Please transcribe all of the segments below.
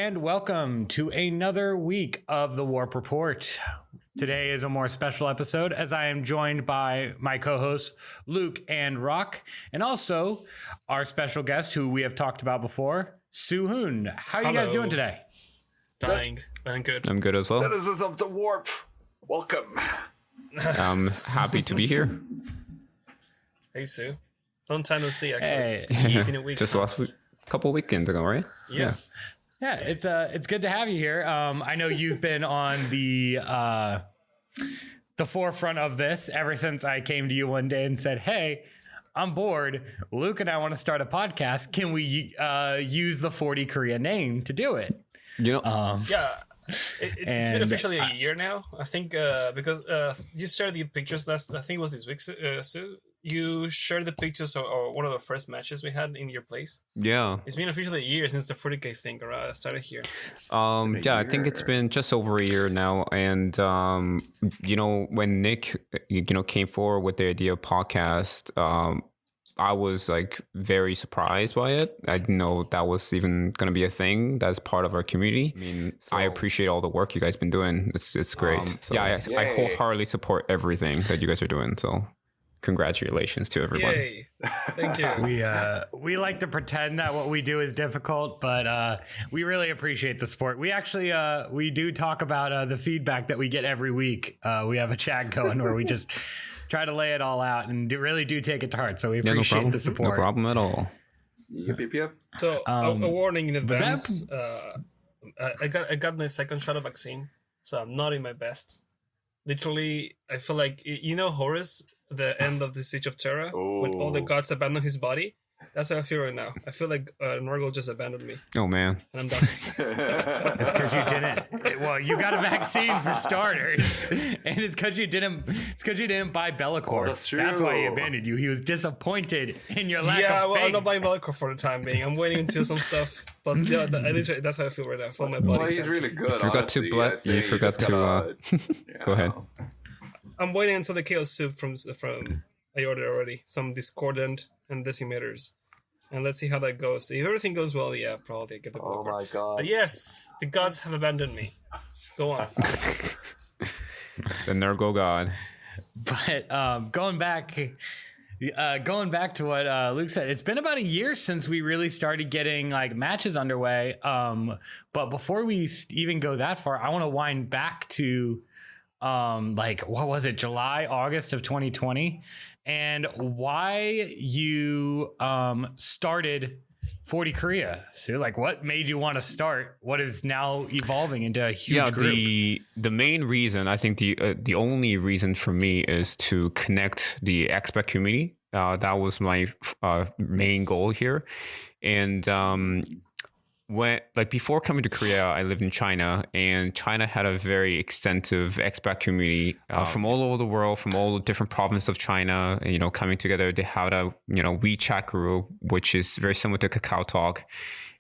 and welcome to another week of the Warp Report. Today is a more special episode as I am joined by my co-hosts Luke and Rock, and also our special guest who we have talked about before, SuHun. How are you guys doing today? Dying. I'm good. I'm good as well. Citizens of the Warp, welcome. I'm happy to be here. Hey, Sue. Long time no see, Hey. actually. In a week. Just last week, a couple weekends ago, right? Yeah. Yeah, it's good to have you here. I know you've been on the forefront of this ever since I came to you one day and said, "Hey, I'm bored. Luke and I want to start a podcast. Can we use the 40Korea name to do it?" You know, Yeah. It's been officially a year now, I think, because you shared the pictures I think it was this week, Sue. You shared the pictures or one of the first matches we had in your place. yeah. It's been officially a year since the 40K thing started here. Yeah, I think it's been just over a year now. And, when Nick, came forward with the idea of podcast, I was like very surprised by it. I didn't know that was even going to be a thing that's part of our community. I mean, I appreciate all the work you guys been doing. It's great. I wholeheartedly support everything that you guys are doing. So congratulations to everyone. Yay. Thank you. We like to pretend that what we do is difficult, but we really appreciate the support. We actually we do talk about the feedback that we get every week. We have a chat going where we just try to lay it all out and really do take it to heart. So we appreciate the support. No problem at all. Yep. So a warning in advance. I got my second shot of vaccine, so I'm not in my best. Literally, I feel like Horus, the end of the Siege of Terra, when all the gods abandon his body. That's how I feel right now. I feel like Norgal just abandoned me, Oh, man. and I'm done. It's because you didn't. Well, you got a vaccine for starters, and it's because you didn't. It's because you didn't buy Bellicor. That's true. That's why he abandoned you. He was disappointed in your lack of faith. I'm not buying Bellicor for the time being. I'm waiting until some stuff. But yeah, that's how I feel right now. I feel my body. Well, he's really good. You forgot to go ahead. I'm waiting until the chaos soup from I ordered already some discordant and decimators, and let's see how that goes. If everything goes well, yeah, probably I get the Oh Bellicor. my god. But yes, the gods have abandoned me. Go on. The Nurgle God. But going back to what Luke said, it's been about a year since we really started getting like matches underway. But before we even go that far, I want to wind back to what was it, July, August of 2020, and why you started 40Korea. So what made you want to start what is now evolving into a huge group? The main reason, I think the only reason for me is to connect the expat community. That was my main goal here. And before coming to Korea, I lived in China, and China had a very extensive expat community from all over the world, from all the different provinces of China. Coming together, they had a WeChat group, which is very similar to KakaoTalk,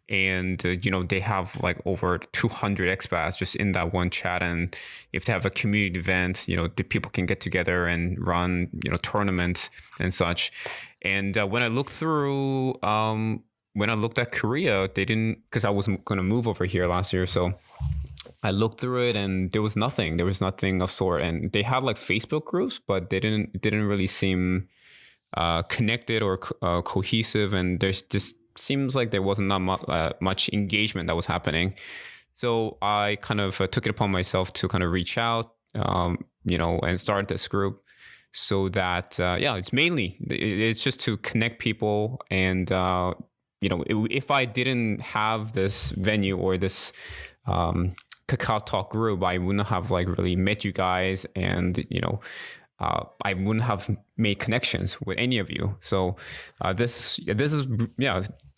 and they have like over 200 expats just in that one chat. And if they have a community event, the people can get together and run tournaments and such. And when I looked through. When I looked at Korea, they didn't, because I wasn't going to move over here last year. So I looked through it and there was nothing. There was nothing of sort. And they had like Facebook groups, but they didn't really seem connected or cohesive. And there's just seems like there wasn't much engagement that was happening. So I kind of took it upon myself to kind of reach out, and start this group. So that, it's just to connect people and, if I didn't have this venue or this Kakao Talk group, I wouldn't have really met you guys, and I wouldn't have made connections with any of you. So this is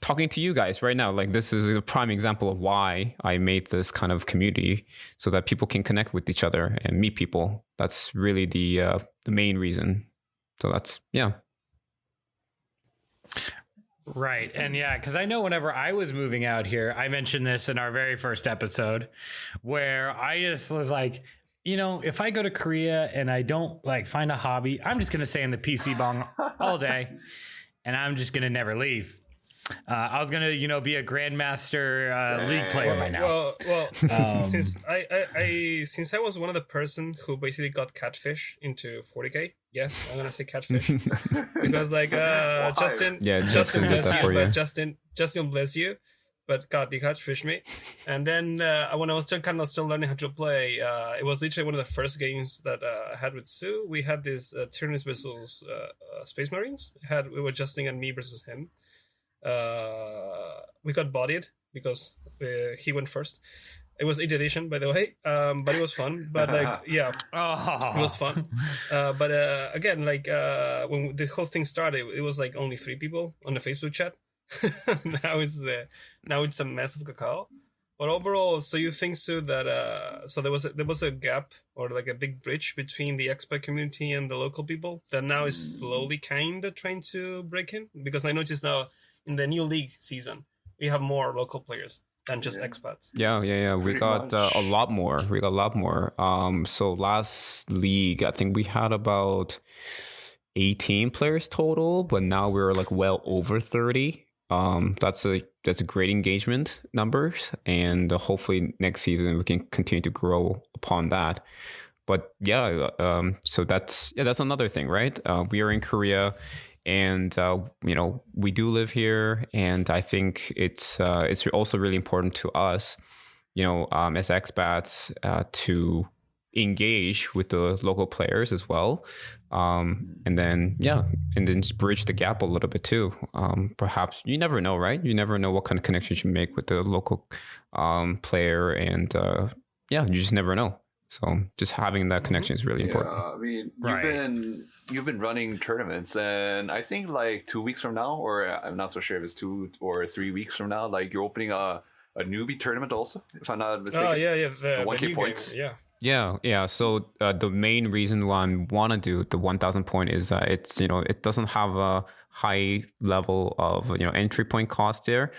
talking to you guys right now. This is a prime example of why I made this kind of community, so that people can connect with each other and meet people. That's really the main reason. So that's Right. And because I know whenever I was moving out here, I mentioned this in our very first episode, where I just was like, if I go to Korea and I don't find a hobby, I'm just going to stay in the PC bong all day and I'm just going to never leave. I was gonna, be a grandmaster league player by now. Well, since I was one of the person who basically got catfish into 40K. Yes, I'm gonna say catfish because Justin bless you, but Justin bless you. But God, you catfish me. And then when I was still learning how to play, it was literally one of the first games that I had with Sue. We had this Tyrannus versus Space Marines. We were Justin and me versus him. We got bodied because he went first. It was 8th edition, by the way, but it was fun. But it was fun. But again, when the whole thing started, it was only 3 people on the Facebook chat. now it's a mess of cacao. But overall, so you think so that so there was a gap or a big bridge between the expat community and the local people that now is slowly kind of trying to break in? Because I noticed now in the new league season we have more local players than just expats. Yeah. We got a lot more. So last league, I think we had about 18 players total, but now we're well over 30. That's a great engagement numbers, and hopefully next season we can continue to grow upon that. But so that's another thing, right? We are in Korea, and we do live here, and I think it's also really important to us, as expats, to engage with the local players as well, and then just bridge the gap a little bit too. Perhaps you never know, right? You never know what kind of connections you make with the local player, and you just never know. So just having that connection is really important. I mean, you've been running tournaments, and I think 2 weeks from now, or I'm not so sure if it's 2 or 3 weeks from now, you're opening a newbie tournament also, if I'm not mistaken. Oh yeah, the 1K points. Game, Yeah. So the main reason why I want to do the 1,000 point is it's it doesn't have a high level of entry point cost there,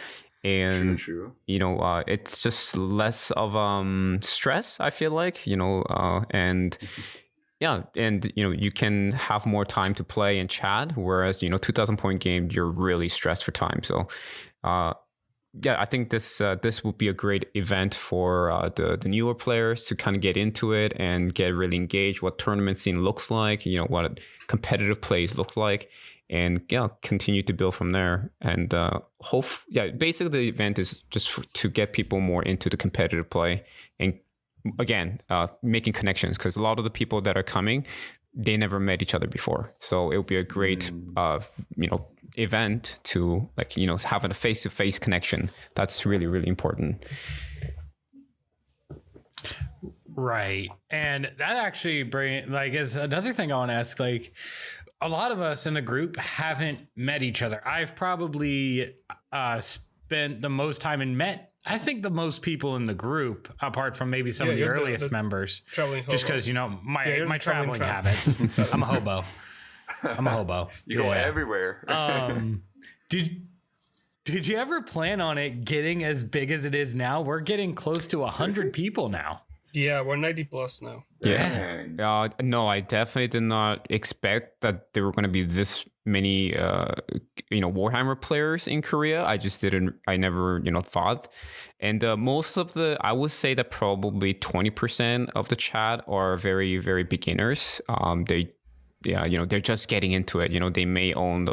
and true. It's just less of stress, I feel like, and you can have more time to play and chat, whereas 2,000 point game, you're really stressed for time. So I think this would be a great event for the newer players to kind of get into it and get really engaged, what tournament scene looks like, what competitive plays look like, and continue to build from there. And basically the event is just to get people more into the competitive play, and again, making connections, because a lot of the people that are coming, they never met each other before. So it would be a great event to having a face-to-face connection. That's really, really important. Right. And that actually is another thing I want to ask. A lot of us in the group haven't met each other. I've probably spent the most time and met, I think, the most people in the group, apart from maybe some of the earliest members. Just because, my traveling habits. I'm a hobo. You go everywhere. Did you ever plan on it getting as big as it is now? We're getting close to 100 people now. Yeah, we're 90 plus now. Yeah. No, I definitely did not expect that there were going to be this many, Warhammer players in Korea. I never, thought. And most of I would say that probably 20% of the chat are very, very beginners. They're just getting into it. They may own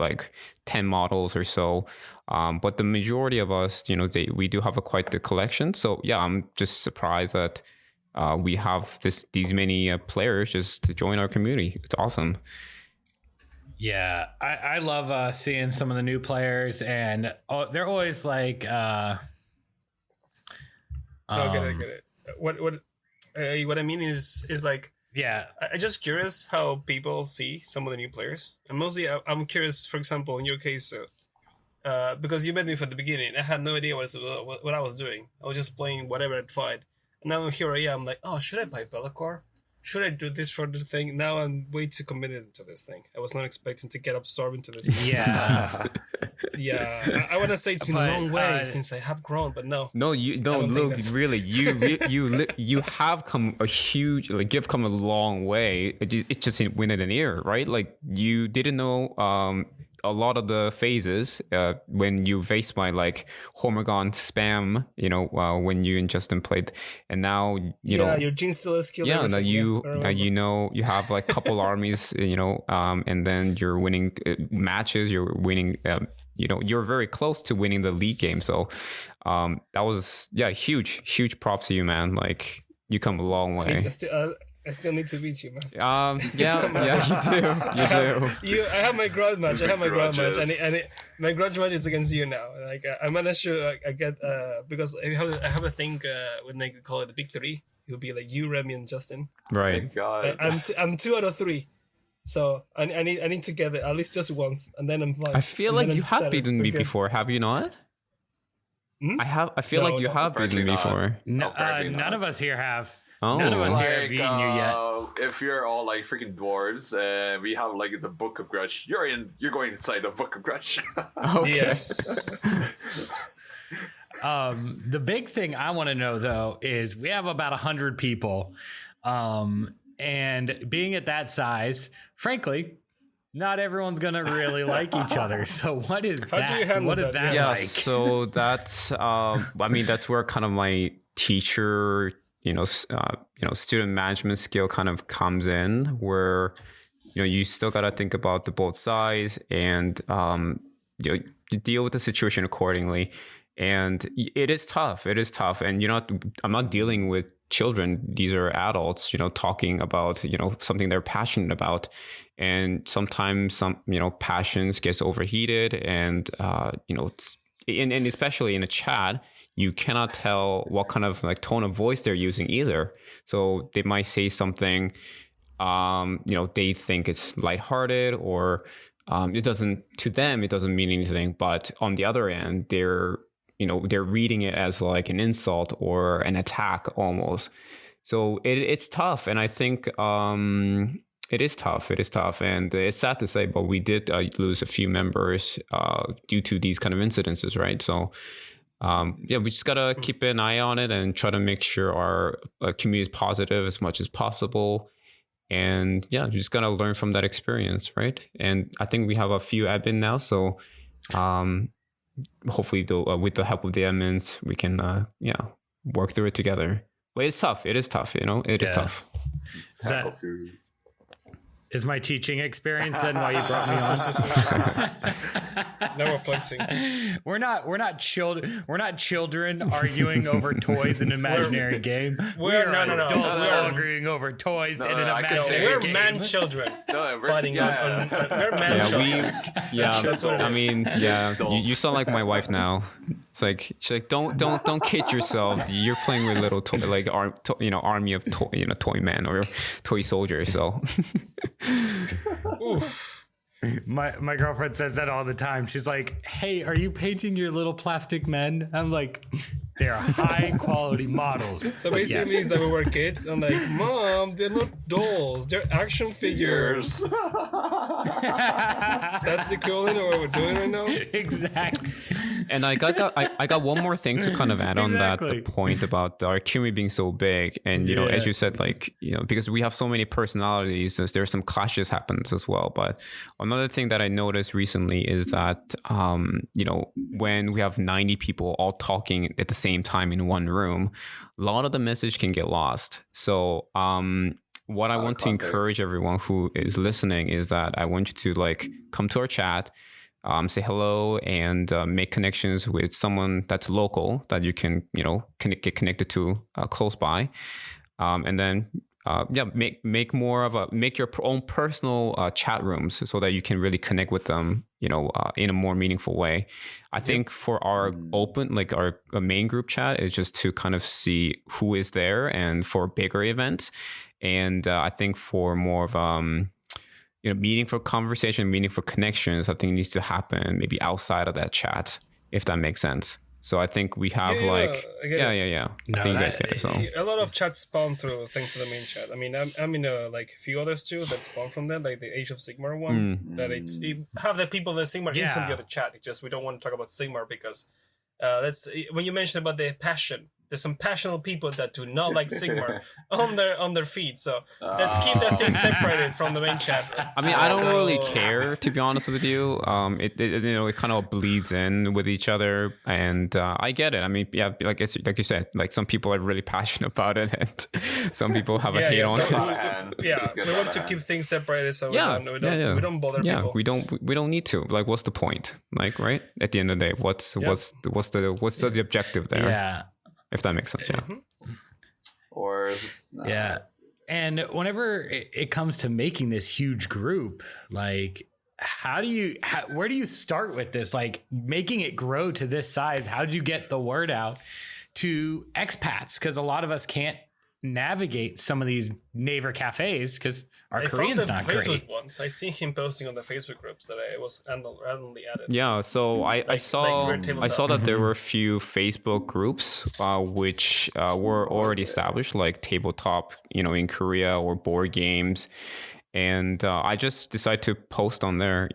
10 models or so. But the majority of us, we do have quite the collection. So I'm just surprised that we have these many players just to join our community. It's awesome. Yeah, I love seeing some of the new players, and they're always I get it. What I mean is I'm just curious how people see some of the new players, and mostly I'm curious. For example, in your case, because you met me from the beginning, I had no idea what I was doing. I was just playing whatever I'd find. Now here I am, should I buy Bellacore? Should I do this for the thing? Now I'm way too committed to this thing. I was not expecting to get absorbed into this thing. Yeah. I want to say it's been a long way since I have grown, but no. No, you don't look really. You have come a huge, you've come a long way. It's just within an year, right? You didn't know a lot of the phases when you face my like Hormagon spam, when you and Justin played, and now you know your Gene Stealer skill. Yeah, now you have like couple armies, and then you're winning matches. You're winning. You're very close to winning the league game. So that was huge props to you, man. Like you come a long way. I still need to beat you, man. You do. I have my grudge match. And my grudge match is against you now. Like I managed to get because I have a thing when they call it the big three. It would be like you, Remy, and Justin. Right. God. I'm 2 out of 3. So I need to get it at least just once, and then I'm fine. I feel like you have beaten me before. Have you not? I feel like you have beaten me before. No, none of us here have. Oh. None of us here have beaten you yet. If you're all like freaking dwarves, we have like the Book of Grudge. You're going inside the Book of Grudge. Okay. Yes. The big thing I want to know though is we have about 100 people, and being at that size, frankly, not everyone's gonna really like each other. So what is that? What is that Yeah. like? So that's that's where kind of my teacher, student management skill kind of comes in, where you still got to think about the both sides and you deal with the situation accordingly. And it is tough. And I'm not dealing with children. These are adults, talking about something they're passionate about. And sometimes some passions gets overheated, and and especially in a chat, you cannot tell what kind of like tone of voice they're using either. So they might say something, they think it's lighthearted, or it doesn't mean anything. But on the other end, they're reading it as like an insult or an attack almost. So it's tough. And I think it is tough. And it's sad to say, but we did lose a few members due to these kind of incidences, right? So we just got to keep an eye on it and try to make sure our community is positive as much as possible. And you just got to learn from that experience, right? And I think we have a few admin now. So hopefully with the help of the admins, we can work through it together. But it's tough. It is tough, It is tough. Is my teaching experience then why you brought me on? Now we're flexing. We're not children arguing over toys in an imaginary game. We're adults arguing over toys in an imaginary game. We're man children fighting. We're man children. That's what it is. You sound like my wife now. It's like she's like, don't kid yourself. You're playing with little army of toy men or toy soldiers. So. Oof. My girlfriend says that all the time. She's like, "Hey, are you painting your little plastic men?" I'm like, "They're high quality models." So basically means that we were kids. I'm like, "Mom, they're not dolls. They're action figures." That's the equivalent of what we're doing right now. Exactly. And I got one more thing to kind of add on that, the point about our community being so big. And, as you said, like, because we have so many personalities, there's some clashes happens as well. But another thing that I noticed recently is that, when we have 90 people all talking at the same time in one room, a lot of the message can get lost. So, what I want to encourage everyone who is listening is that I want you to like come to our chat, say hello, and make connections with someone that's local that you can, get connected to close by, and then make your own personal chat rooms so that you can really connect with them, in a more meaningful way. I think for our open, like our main group chat is just to kind of see who is there, and for bigger events. And I think for more of meaningful conversation, meaningful connections, I think it needs to happen maybe outside of that chat, if that makes sense. So I think we have I think you guys get it. So a lot of chats spawn through thanks to the main chat. I mean, I'm in like a few others too that spawn from there, like the Age of Sigmar one. That it have the people that Sigmar instantly on the chat. It's just we don't want to talk about Sigmar because when you mentioned about the passion there's some passionate people that do not like Sigmar on their feed. So let's keep that thing separated from the main chat. I mean, I don't really care, to be honest with you. It kind of bleeds in with each other, and I get it. I mean, yeah, like you said, like some people are really passionate about it, and some people have a hate on it. We want to keep things separated, so we don't bother people. We don't need to. Like, what's the point? Like, right? At the end of the day, what's the objective there? Yeah. If that makes sense, yeah. Or and whenever it comes to making this huge group, like where do you start with this? Like making it grow to this size, how did you get the word out to expats? Because a lot of us can't navigate some of these neighbor cafes because our Korean's not great. Once I see him posting on the Facebook groups that I was randomly added. Yeah, so I saw that there were a few Facebook groups which were already established, like tabletop, in Korea, or board games. And I just decided to post on there,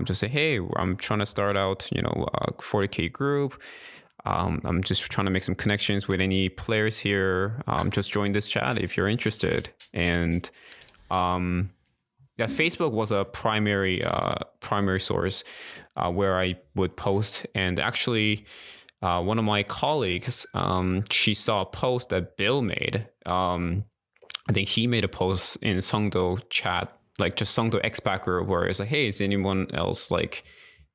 just say, hey, I'm trying to start out, a 40K group. I'm just trying to make some connections with any players here. Just join this chat if you're interested. And Facebook was a primary source where I would post. And actually, one of my colleagues, she saw a post that Bill made. I think he made a post in Songdo chat, like just Songdo expat group, where it's like, hey, is anyone else like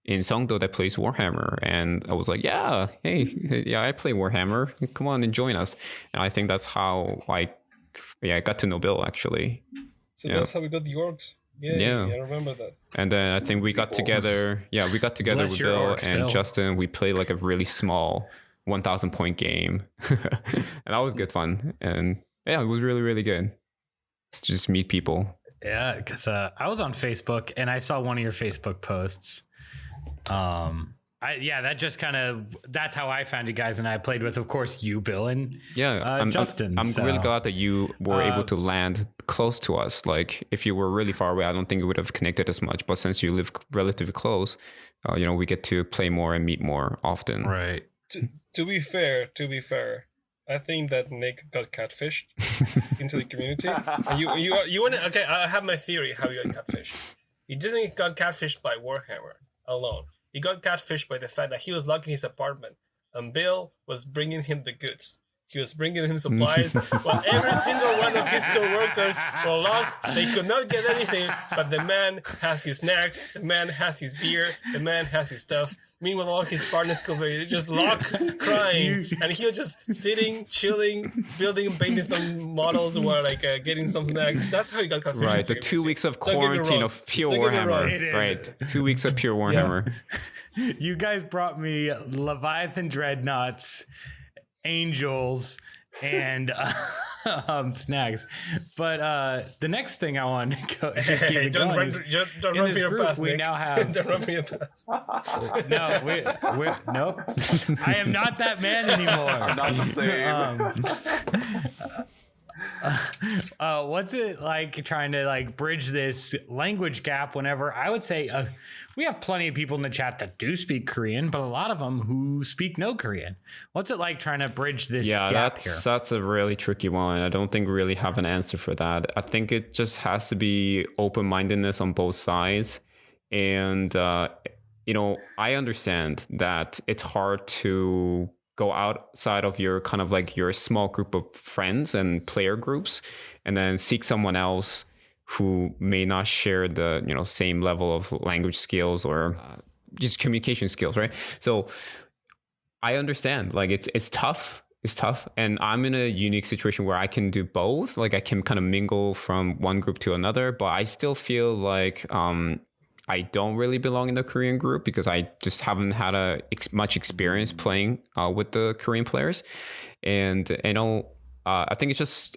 in Songdo that plays Warhammer? And I was like, yeah, I play Warhammer. Come on and join us. And I think that's how I got to know Bill, actually. So that's how we got the orcs. Yeah, I remember that. And then I think we got together. Yeah, we got together with Bill and Bill. Justin. We played like a really small 1,000 point game. And that was good fun. And yeah, it was really, really good to just meet people. Yeah, because I was on Facebook and I saw one of your Facebook posts. That just that's how I found you guys, and I played with, of course, you, Bill, and Justin. I'm really glad that you were able to land close to us. Like, if you were really far away, I don't think it would have connected as much. But since you live relatively close, we get to play more and meet more often. Right. To be fair, I think that Nick got catfished into the community. You want to? Okay, I have my theory how you got catfished. He didn't got catfished by Warhammer alone. He got catfished by the fact that he was locking his apartment, and Bill was bringing him the goods. He was bringing him supplies, while every single one of his co-workers were locked. They could not get anything, but the man has his snacks, the man has his beer, the man has his stuff. Meanwhile, all his partners could be just locked, crying, and he was just sitting, chilling, building, painting some models, or like getting some snacks. That's how he got catfished. Right, the 2 weeks of quarantine of pure Warhammer. Right, 2 weeks of pure Warhammer. Yeah. You guys brought me Leviathan Dreadnoughts, Angels, and snacks. But the next thing I want to go just keep don't going run for your pass, we Nick. now have don't run for your pass. No, we're nope. I am not that man anymore. I'm not the same. What's it like trying to like bridge this language gap whenever I would say we have plenty of people in the chat that do speak Korean, but a lot of them who speak no Korean. What's it like trying to bridge this gap here? That's a really tricky one. I don't think we really have an answer for that. I think it just has to be open-mindedness on both sides. And, I understand that it's hard to go outside of your kind of like your small group of friends and player groups and then seek someone else who may not share the same level of language skills or just communication skills, right? So I understand, like it's tough. It's tough, and I'm in a unique situation where I can do both. Like I can kind of mingle from one group to another, but I still feel like I don't really belong in the Korean group because I just haven't had much experience playing with the Korean players, and I think it's just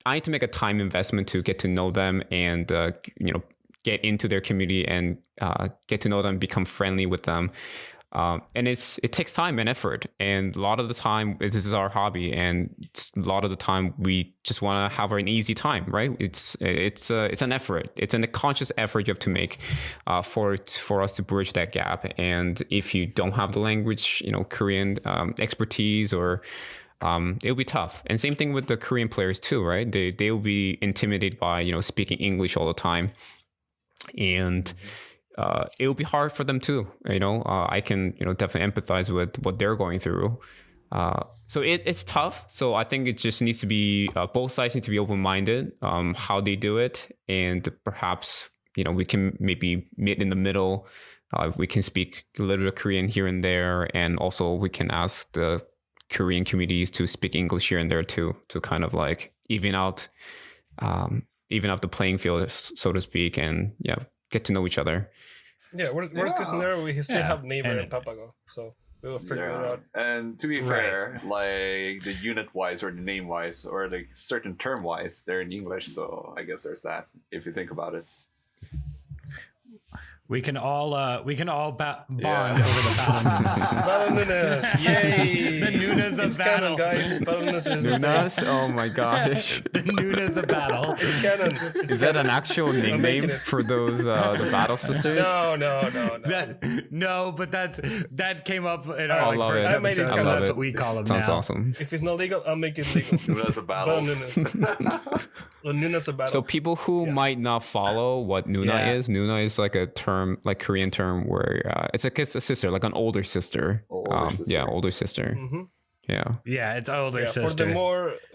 I need to make a time investment to get to know them and, get into their community and get to know them, become friendly with them. And it takes time and effort. And a lot of the time, this is our hobby. And a lot of the time, we just want to have an easy time, right? It's an effort. It's a conscious effort you have to make for us to bridge that gap. And if you don't have the language, Korean expertise or it'll be tough. And same thing with the Korean players too, right? They'll be intimidated by, speaking English all the time. And it'll be hard for them too. I can, definitely empathize with what they're going through. So it's tough. So I think it just needs to be, both sides need to be open-minded, how they do it. And perhaps, we can maybe meet in the middle. We can speak a little bit of Korean here and there. And also we can ask the Korean communities to speak English here and there too, to kind of like even out the playing field, so to speak, and get to know each other. Yeah, worst case scenario, we still have neighbor and Papago, so we will figure it out. And to be fair, like the unit wise or the name wise or like certain term wise, they're in English, so I guess there's that if you think about it. We can all bond over the Battle Nunes. Battle Nunes, yay! The Nunes of it's battle, canon, guys. Battle Nunes is Nunes? Oh my gosh! The Nunes of battle. It's canon. Is that an actual nickname for those the Battle Sisters? No. But that came up in our first I made it episode. canon. So that's what we call them Sounds now. awesome. If it's not legal, I'll make it legal. Nunes of battle. Nunes of battle. So people who might not follow what Nuna is like a term, like Korean term, where it's a sister, like an older sister. Older sister. Mm-hmm. Yeah, it's older sister.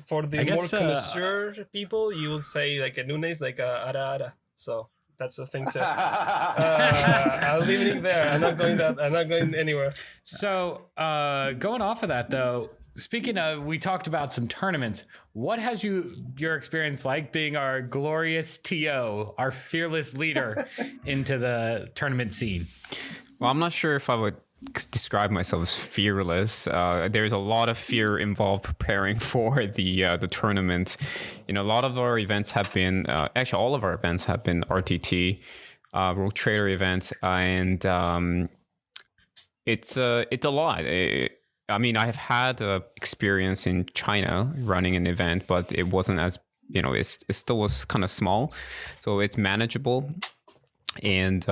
For the more connoisseur people, you will say like a Nunes, like a ara ara. So that's the thing to. I'll leave it there. I'm not going anywhere. So going off of that though. Speaking of, we talked about some tournaments. What has your experience like being our glorious TO, our fearless leader into the tournament scene? Well, I'm not sure if I would describe myself as fearless. There's a lot of fear involved preparing for the tournament. A lot of our events have been, actually all of our events have been RTT, Rogue Trader events, and it's a lot. I have had experience in China running an event, but it wasn't as, it still was kind of small, so it's manageable. And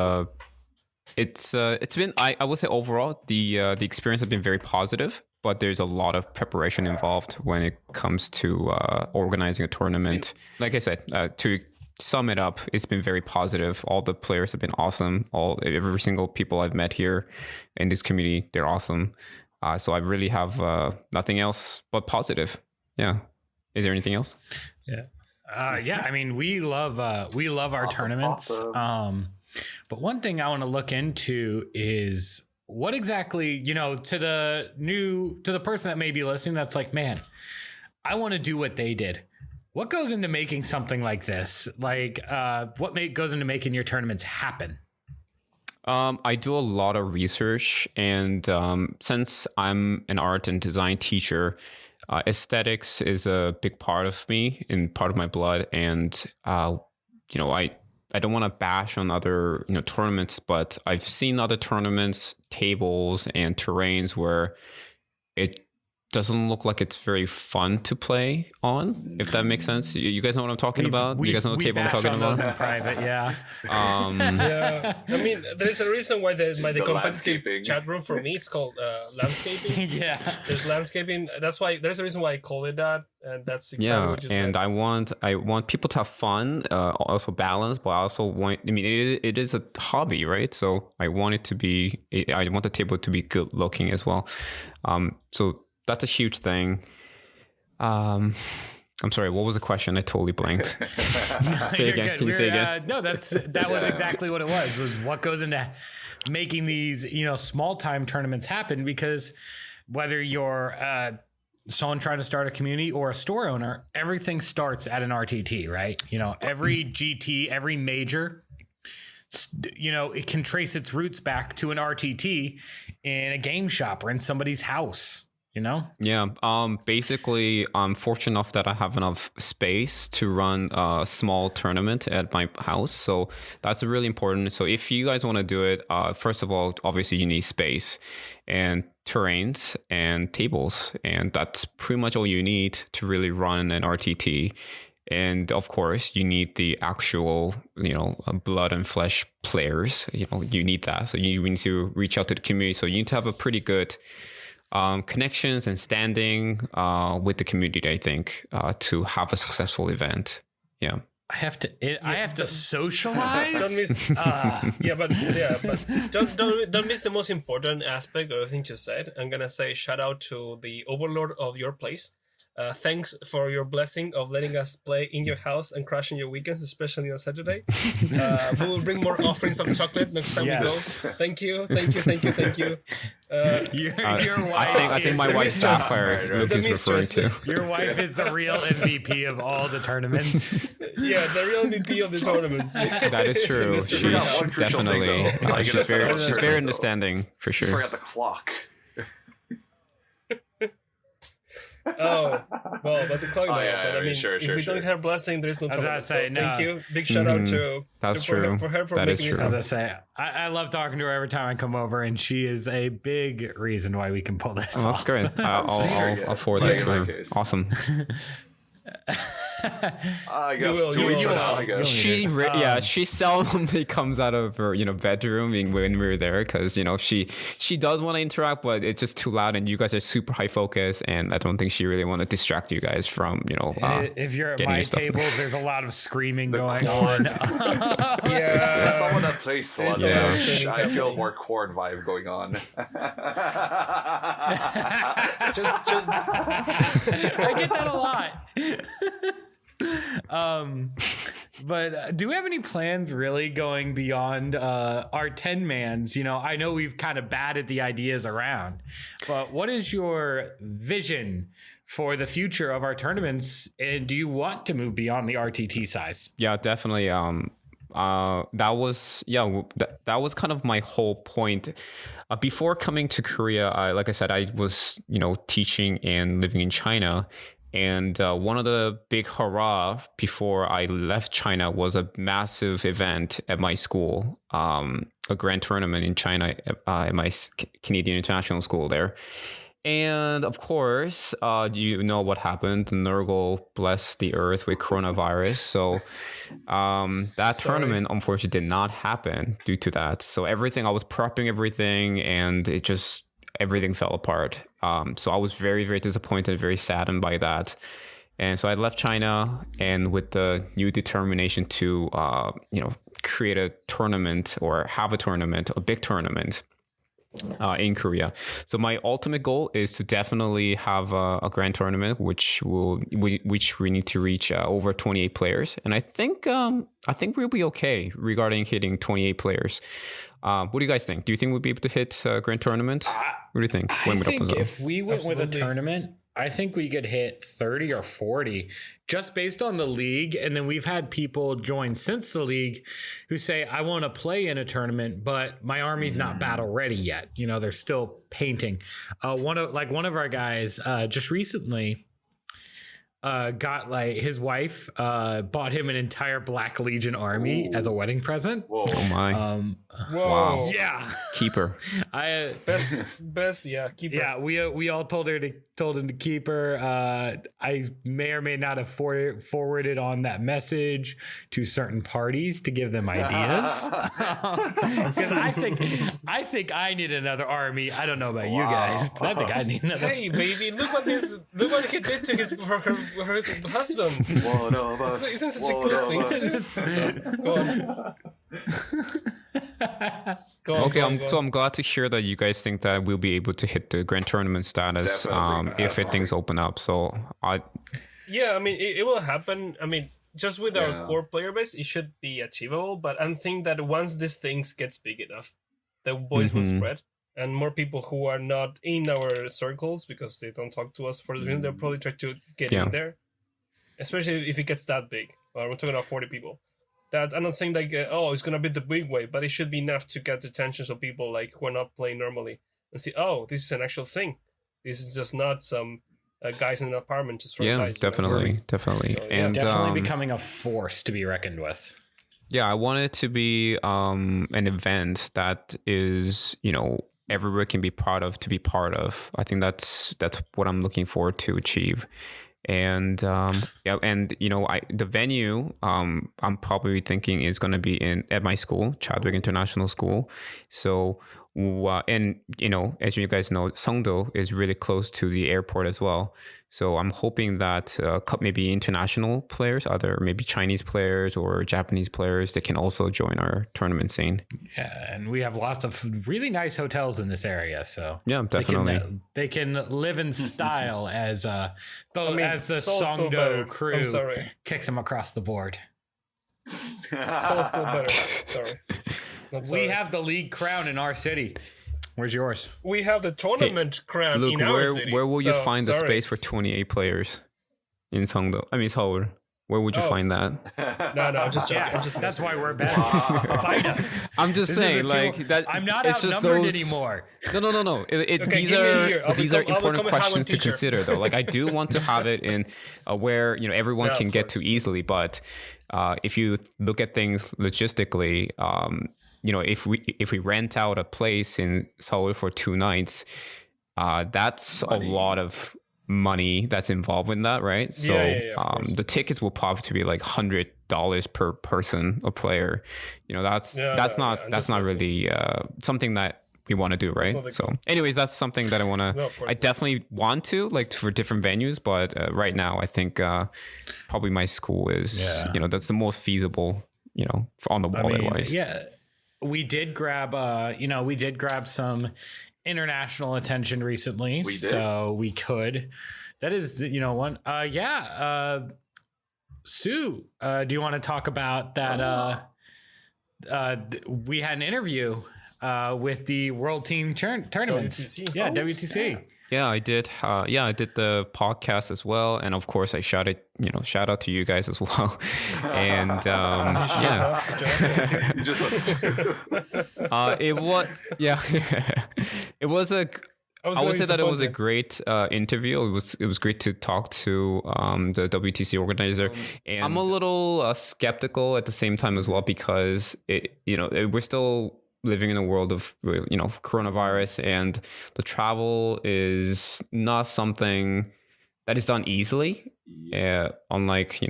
it's been, I would say overall, the experience has been very positive, but there's a lot of preparation involved when it comes to organizing a tournament. Like I said, to sum it up, it's been very positive. All the players have been awesome. Every single people I've met here in this community, they're awesome. So I really have nothing else but positive. Yeah. Is there anything else? Yeah. I mean, we love our tournaments. Awesome. But one thing I want to look into is what exactly, to the person that may be listening, that's like, man, I want to do what they did. What goes into making something like this? Like, what goes into making your tournaments happen? I do a lot of research, and since I'm an art and design teacher, aesthetics is a big part of me and part of my blood. And I don't want to bash on other tournaments, but I've seen other tournaments, tables, and terrains where it doesn't look like it's very fun to play on, if that makes sense. You guys know what I'm talking about? You guys know the table I'm talking about? In private, yeah. Yeah. I mean, there's a reason why the competitive chat room for me is called landscaping. Yeah. There's landscaping. That's why there's a reason why I call it that. And that's exactly what you said. And I want people to have fun, also balance, but I also want, it is a hobby, right? So I want the table to be good looking as well. So that's a huge thing. I'm sorry, what was the question? I totally blanked. Say again. Can you say again? No, that was exactly what it was what goes into making these, small time tournaments happen, because whether you're someone trying to start a community or a store owner, everything starts at an RTT, right? Every GT, every major, it can trace its roots back to an RTT in a game shop or in somebody's house. Yeah. Basically, I'm fortunate enough that I have enough space to run a small tournament at my house. So that's really important. So if you guys want to do it, first of all, obviously you need space and terrains and tables. And that's pretty much all you need to really run an RTT. And of course, you need the actual, blood and flesh players. You need that. So you need to reach out to the community. So you need to have a pretty good connections and standing with the community, I think, to have a successful event. Yeah. I have to socialize. Don't miss, but don't miss the most important aspect of the thing you said. I'm gonna say shout out to the overlord of your place. Thanks for your blessing of letting us play in your house and crash in your weekends, especially on Saturday. We will bring more offerings of chocolate next time we go. Thank you. Your wife. I think my wife's Sapphire Luke is referring to. Your wife is the real MVP of all the tournaments. Yeah, the real MVP of the tournaments. That is true. She's definitely. She's very understanding for sure. I forgot the clock. Oh, well, but the clock now. But I mean, if we don't have blessing, there's no tournament. Thank you. Big shout out to her for making it happen. As I say, I love talking to her every time I come over, and she is a big reason why we can pull this off. That's great. I'll forward that to her. Awesome. I guess she seldomly comes out of her bedroom when we're there, because she does want to interact, but it's just too loud and you guys are super high focus, and I don't think she really want to distract you guys from if you're at my tables, there's a lot of screaming going on. Yeah, someone that plays a lot of I feel more corn vibe going on. I get that a lot. But do we have any plans really going beyond our 10 mans? I know we've kind of batted the ideas around, but what is your vision for the future of our tournaments, and do you want to move beyond the RTT size? Yeah, definitely. That was kind of my whole point. Before coming to Korea, like I said, I was teaching and living in China. And one of the big hurrah before I left China was a massive event at my school, a grand tournament in China at my Canadian International School there. And of course, what happened. Nurgle blessed the earth with coronavirus. So that tournament, unfortunately, did not happen due to that. So I was prepping everything, and everything fell apart. So I was very, very disappointed, very saddened by that. And so I left China, and with the new determination to, create a tournament or have a big tournament in Korea. So my ultimate goal is to definitely have a grand tournament, which we need to reach over 28 players. And I think we'll be okay regarding hitting 28 players. What do you guys think? Do you think we'll be able to hit a grand tournament? What do you think? I think if we went with a tournament, I think we could hit 30 or 40 just based on the league. And then we've had people join since the league who say, I want to play in a tournament, but my army's not battle ready yet. They're still painting. One of our guys just recently got his wife bought him an entire Black Legion army as a wedding present. Whoa. Oh my. Whoa. Wow. Yeah. Keeper. Best, yeah, keeper. Yeah, we all told him to keep her. I may or may not have forwarded on that message to certain parties to give them ideas. Because I think I need another army. I don't know about you guys, but I think I need another. Hey, baby, look what he did to his husband. One of us. Isn't such a cool thing? Go on. I'm glad to hear that you guys think that we'll be able to hit the grand tournament status if things open up. So I mean, it will happen. I mean, just with our core player base, it should be achievable. But I'm thinking that once this thing gets big enough, the voice will spread, and more people who are not in our circles because they don't talk to us for the dream, they'll probably try to get in there, especially if it gets that big. We're talking about 40 people. That I'm not saying it's gonna be the big way, but it should be enough to get the attention of people who are not playing normally and see, this is an actual thing. This is just not some guys in an apartment just definitely. So, and definitely becoming a force to be reckoned with. Yeah, I want it to be an event that is everywhere can be proud of to be part of. I think that's what I'm looking forward to achieve. And the venue I'm probably thinking is going to be at my school, Chadwick International School. So And as you guys know, Songdo is really close to the airport as well. So I'm hoping that maybe international players, either maybe Chinese players or Japanese players, they can also join our tournament scene. Yeah, and we have lots of really nice hotels in this area, so yeah, definitely they can live in style as as the Seoul's still Songdo better. crew I'm sorry. kicks them across the board. Seoul's still better. Sorry. Not sorry. We have the league crown in our city. Where's yours? We have the tournament crown Luke, in our city. where will you so, find the sorry. space for 28 players in Songdo? I mean, Seoul. Where would you find that? No, I'm just joking. I'm just That's why we're best. Fight us. I'm just saying, like that. I'm not it's outnumbered just those, anymore. No. Okay, These are important become a questions to teacher. consider, though. Like, I do want to have it in where everyone Yeah, can of get course. to easily, but if you look at things logistically, if we rent out a place in Seoul for 2 nights, that's a lot of money that's involved in that, right? So of course. the tickets will probably be like $100 per person or player. That's not really something that we want to do, right? So anyways, that's something that I definitely want to, like, for different venues, but right now I think probably my school is that's the most feasible on the wall wise. Yeah, we did grab some international attention recently, so we could. That is one. Sue, do you want to talk about that? We had an interview with the World Team Tournaments. WTC. Yeah, Oh, WTC. Yeah, I did. I did the podcast as well, and of course, I shout out to you guys as well. And it was a. I would say that it was a great interview. It was great to talk to the WTC organizer, and I'm a little skeptical at the same time as well, because we're still living in a world of coronavirus, and the travel is not something that is done easily, unlike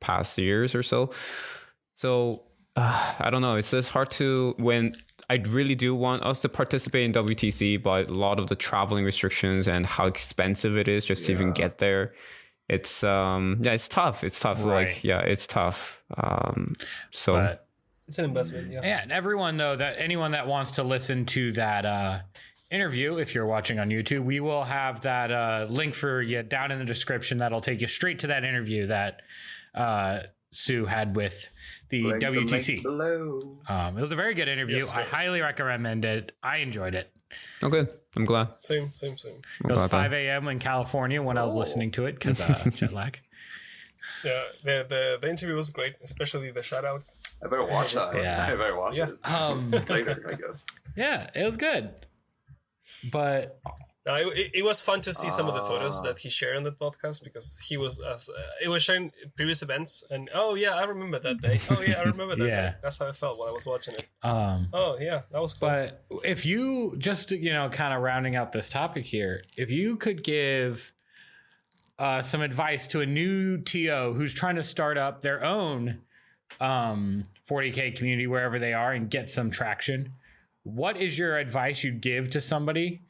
past years or so. So I don't know, it's just hard to, when I really do want us to participate in WTC, but a lot of the traveling restrictions and how expensive it is just to even get there, it's it's tough. It's tough. Right. Like, it's tough. But it's an investment. Yeah, and anyone that wants to listen to that interview, if you're watching on YouTube, we will have that link for you down in the description. That'll take you straight to that interview that Sue had with the WTC. It was a very good interview. Yes, I highly recommend it. I enjoyed it. Oh, good. I'm glad. Same. It was 5 a.m. in California when I was listening to it because jet lag. Yeah, the interview was great, especially the shoutouts. I better watch that. Yeah. I better watch it later, I guess. Yeah, it was good. But it was fun to see some of the photos that he shared on that podcast, because he was it was sharing previous events, and I remember that day. I remember that day. That's how I felt when I was watching it. That was cool. But if you just kind of rounding out this topic here, if you could give some advice to a new TO who's trying to start up their own 40K community wherever they are and get some traction, what is your advice you'd give to somebody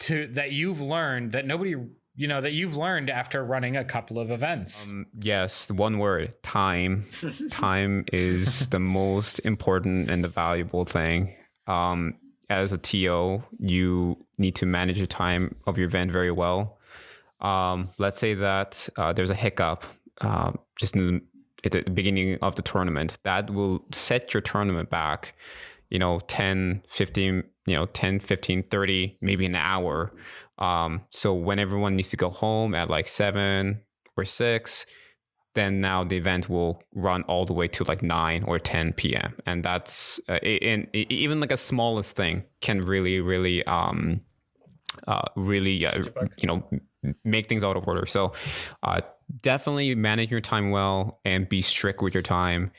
that you've learned that nobody that you've learned after running a couple of events? Yes, one word: time. Time is the most important and the valuable thing. As a TO, you need to manage the time of your event very well. Let's say that there's a hiccup just at the beginning of the tournament that will set your tournament back 10 15 30, maybe an hour. So when everyone needs to go home at like 7 or 6, then now the event will run all the way to like 9 or 10 p.m. And that's even like a smallest thing can really make things out of order. So definitely manage your time well and be strict with your time.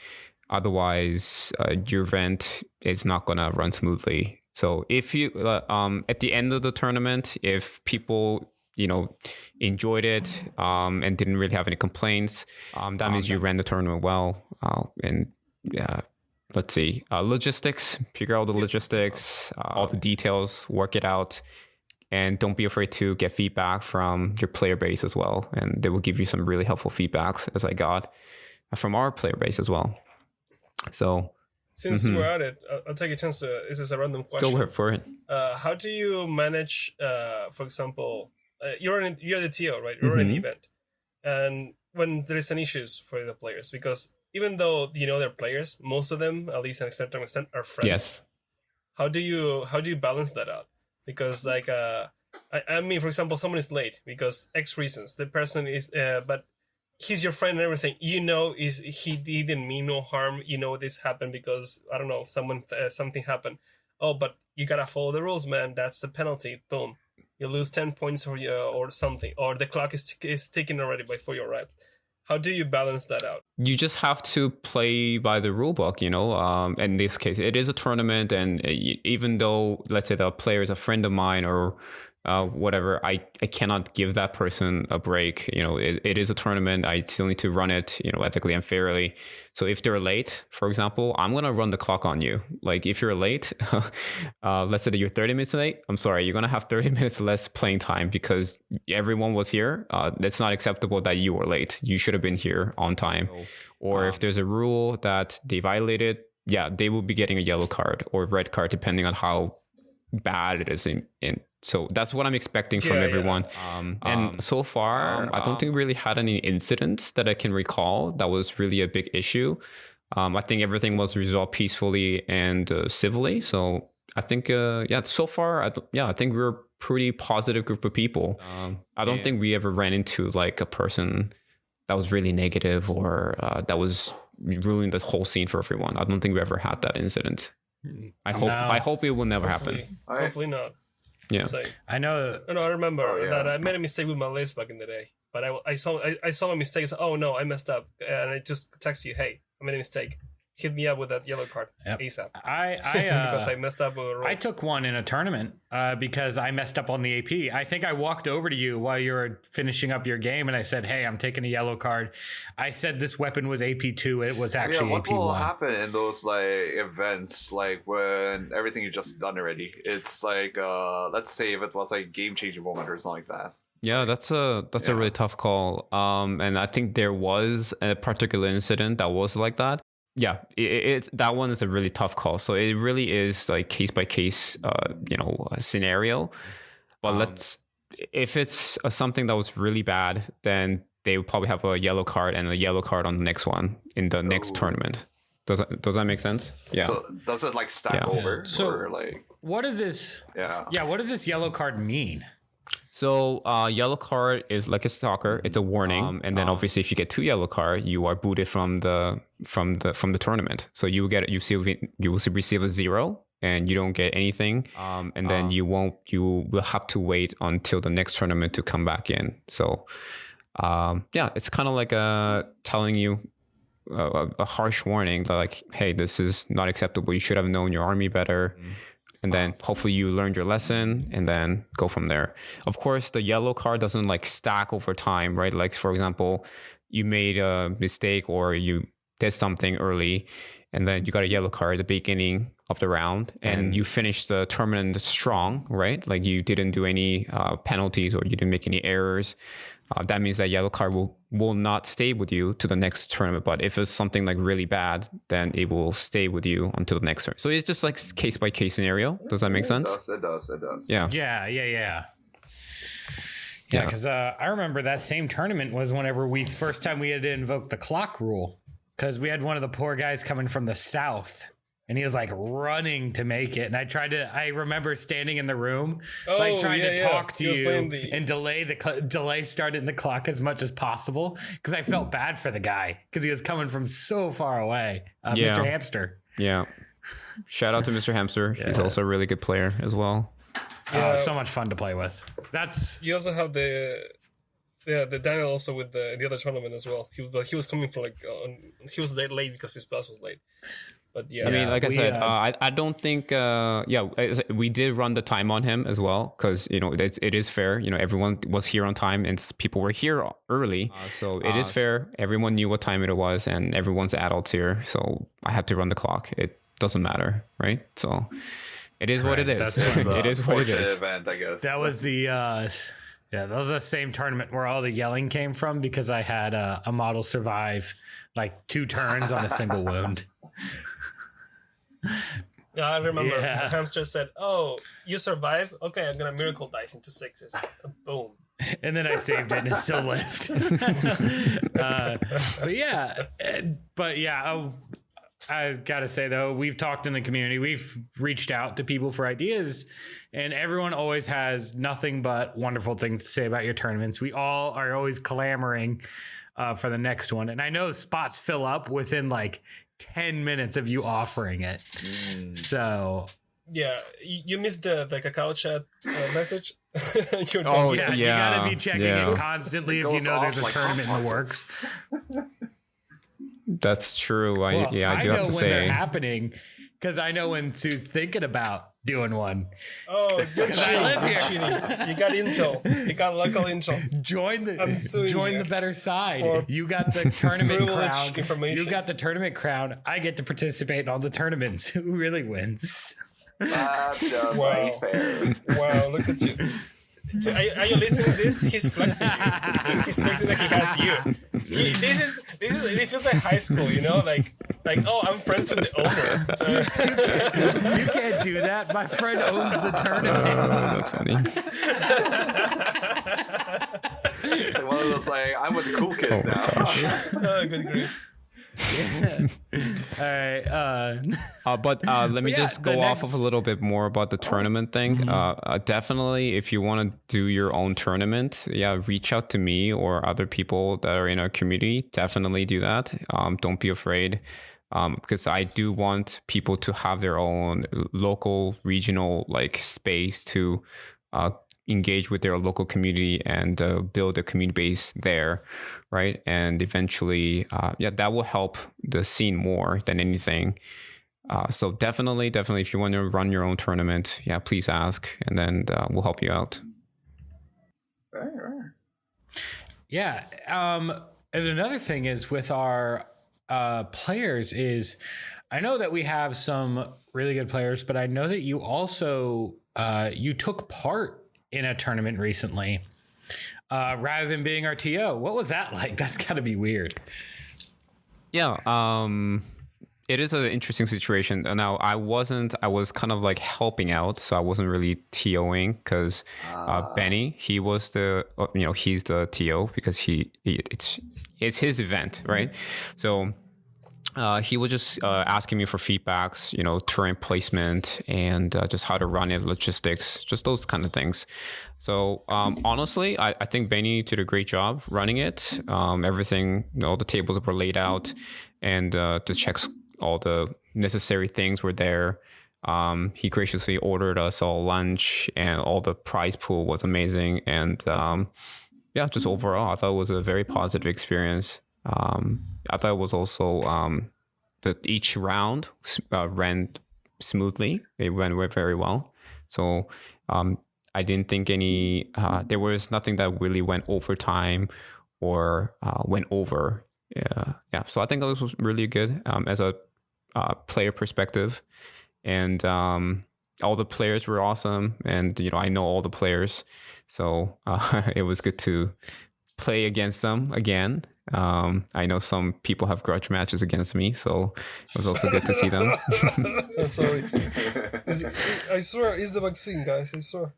Otherwise, your event is not going to run smoothly. So if you, at the end of the tournament, if people, enjoyed it and didn't really have any complaints, that means you ran the tournament well. And let's see, logistics, figure out the logistics, all the details, work it out. And don't be afraid to get feedback from your player base as well. And they will give you some really helpful feedbacks, as I got from our player base as well. So since we're at it, I'll take a chance to, this is a random question. go for it. How do you manage, for example, you're the TO, right? You're in an event. And when there is an issues for the players, because even though you know they're players, most of them, at least to a certain extent, are friends. Yes. How do you balance that out? Because like I mean, for example, someone is late because X reasons. The person is but he's your friend and everything. You know, he didn't mean no harm. You know this happened because I don't know, something happened. Oh, but you gotta follow the rules, man. That's the penalty. Boom, you lose 10 points or something, or the clock is ticking already before you arrive. How do you balance that out? You just have to play by the rule book, you know. In this case, it is a tournament, and even though, let's say, the player is a friend of mine or whatever, I cannot give that person a break. You know, it is a tournament. I still need to run it, you know, ethically and fairly. So if they're late, for example, I'm gonna run the clock on you. Like if you're late, let's say that you're 30 minutes late. I'm sorry, you're gonna have 30 minutes less playing time because everyone was here. It's not acceptable that you were late. You should have been here on time. Or if there's a rule that they violated, yeah, they will be getting a yellow card or red card depending on how bad it is in. So that's what I'm expecting from everyone. And so far, I don't think we really had any incidents that I can recall that was really a big issue. I think everything was resolved peacefully and civilly. So I think, so far, I think we're a pretty positive group of people. I don't think we ever ran into like a person that was really negative or that was ruining the whole scene for everyone. I don't think we ever had that incident. I hope it will never happen. Hopefully not. Yeah, I know. I remember that I made a mistake with my list back in the day, but I saw a mistake. So, oh no, I messed up, and I just text you, hey, I made a mistake. Hit me up with that yellow card ASAP. Because I messed up with the rules. I took one in a tournament because I messed up on the AP. I think I walked over to you while you were finishing up your game, and I said, "Hey, I'm taking a yellow card." I said this weapon was AP2. It was actually AP1. What will happen in those like events, like when everything you just done already? It's like let's say if it was like game changing moment or something like that. Yeah, that's a really tough call. And I think there was a particular incident that was like that. Yeah, it's that one is a really tough call. So it really is like case by case, scenario. But if it's something that was really bad, then they would probably have a yellow card and a yellow card on the next one in the next tournament. Does that make sense? Yeah. So does it like stack over? So or like what does this? Yeah. What does this yellow card mean? So yellow card is like a stalker. It's a warning, and then obviously if you get 2 yellow card, you are booted from the tournament. So you will receive a 0, and you don't get anything. And then you will have to wait until the next tournament to come back in. So it's kind of like telling you a harsh warning that like, hey, this is not acceptable. You should have known your army better. And then hopefully you learned your lesson and then go from there. Of course, the yellow card doesn't like stack over time, right? Like, for example, you made a mistake or you did something early and then you got a yellow card at the beginning of the round and you finished the tournament strong, right? Like you didn't do any penalties or you didn't make any errors. That means that yellow card will not stay with you to the next tournament. But if it's something like really bad, then it will stay with you until the next tournament. So it's just like case by case scenario. Does that make sense? It does. Yeah. Yeah, because I remember that same tournament was whenever first time we had to invoke the clock rule. Because we had one of the poor guys coming from the south. And he was like running to make it. And I remember standing in the room, trying to talk to you and delay starting the clock as much as possible. Because I felt bad for the guy because he was coming from so far away. Mr. Hamster. Yeah. Shout out to Mr. Hamster. He's also a really good player as well. So much fun to play with. You also have the Daniel also with the other tournament as well. He was coming for he was late because his bus was late. But yeah, I mean, like I said, uh, I don't think, we did run the time on him as well because, it is fair. Everyone was here on time and people were here early. So it is fair. Everyone knew what time it was and everyone's adults here. So I had to run the clock. It doesn't matter, right? So it is what it is. It is what it is. Event, I guess. That was the that was the same tournament where all the yelling came from because I had a model survive like 2 turns on a single wound. I remember Hamster said, "Oh, you survive? Okay, I'm gonna miracle dice into 6s." Boom. And then I saved it and it still lived. I gotta say though, we've talked in the community, we've reached out to people for ideas, and everyone always has nothing but wonderful things to say about your tournaments. We all are always clamoring for the next one, and I know spots fill up within like 10 minutes of you offering it. So yeah, you missed the cacao chat message. you gotta be checking it constantly if you know there's a tournament in the works. That's true. I do have to know when say they're happening because I know when Sue's thinking about doing one. Oh, you're cheating. I live here. Cheating. You got intel. You got local intel. Join the better side. You got the tournament crown. You got the tournament crown. I get to participate in all the tournaments. Who really wins? That's just unfair. Wow, look at you. So are you listening to this? He's flexing you. So he's flexing that he has you. It feels like high school, like oh, I'm friends with the owner. You can't do that. My friend owns the tournament. That's funny. It's like one of those I'm with the cool kids now. Good grief. All right. But let me just go off of a little bit more about the tournament thing. Definitely, if you want to do your own tournament, reach out to me or other people that are in our community. Definitely do that. Don't be afraid. Because I do want people to have their own local, regional space to engage with their local community and build a community base there, right? And eventually, that will help the scene more than anything. So definitely, if you want to run your own tournament, please ask, and then we'll help you out. Right. Yeah. And another thing is with our players is, I know that we have some really good players, but I know that you also you took part in a tournament recently, rather than being our TO. What was that like? That's got to be weird. Yeah, it is an interesting situation. Now, I was kind of helping out, so I wasn't really TOing because Benny, he was he's the TO because it's his event, right? So he was just asking me for feedbacks, terrain placement and just how to run it, logistics, just those kind of things. So honestly, I think Benny did a great job running it. Everything, all the tables were laid out and the checks, all the necessary things were there. He graciously ordered us all lunch and all the prize pool was amazing. And just overall, I thought it was a very positive experience. I thought it was also that each round ran smoothly. It went very well. So I didn't think there was nothing that really went overtime or went over. Yeah. So I think this was really good as a player perspective. And all the players were awesome. And, I know all the players. So it was good to play against them again. I know some people have grudge matches against me, so it was also good to see them. I'm sorry. I swear, it's the vaccine, guys. I swear.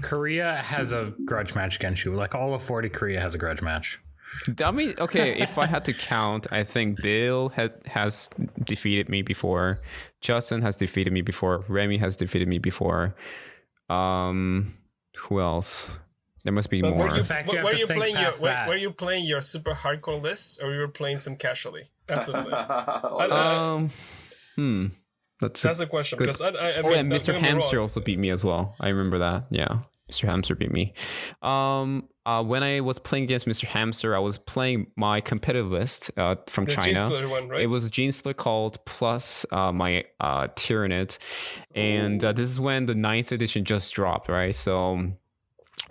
Korea has a grudge match against you. Like all of 40Korea has a grudge match. I mean, okay, if I had to count, I think Bill has defeated me before. Justin has defeated me before. Remy has defeated me before. Who else? There must be more. Were you playing your super hardcore list, or you were playing some casually? That's the thing. That's the question. Because Mr. Hamster also beat me as well. I remember that. Yeah. Mr. Hamster beat me. When I was playing against Mr. Hamster, I was playing my competitive list from The China. Ginstler one, right? It was Ginstler called plus my Tyranid. And this is when the 9th edition just dropped, right? So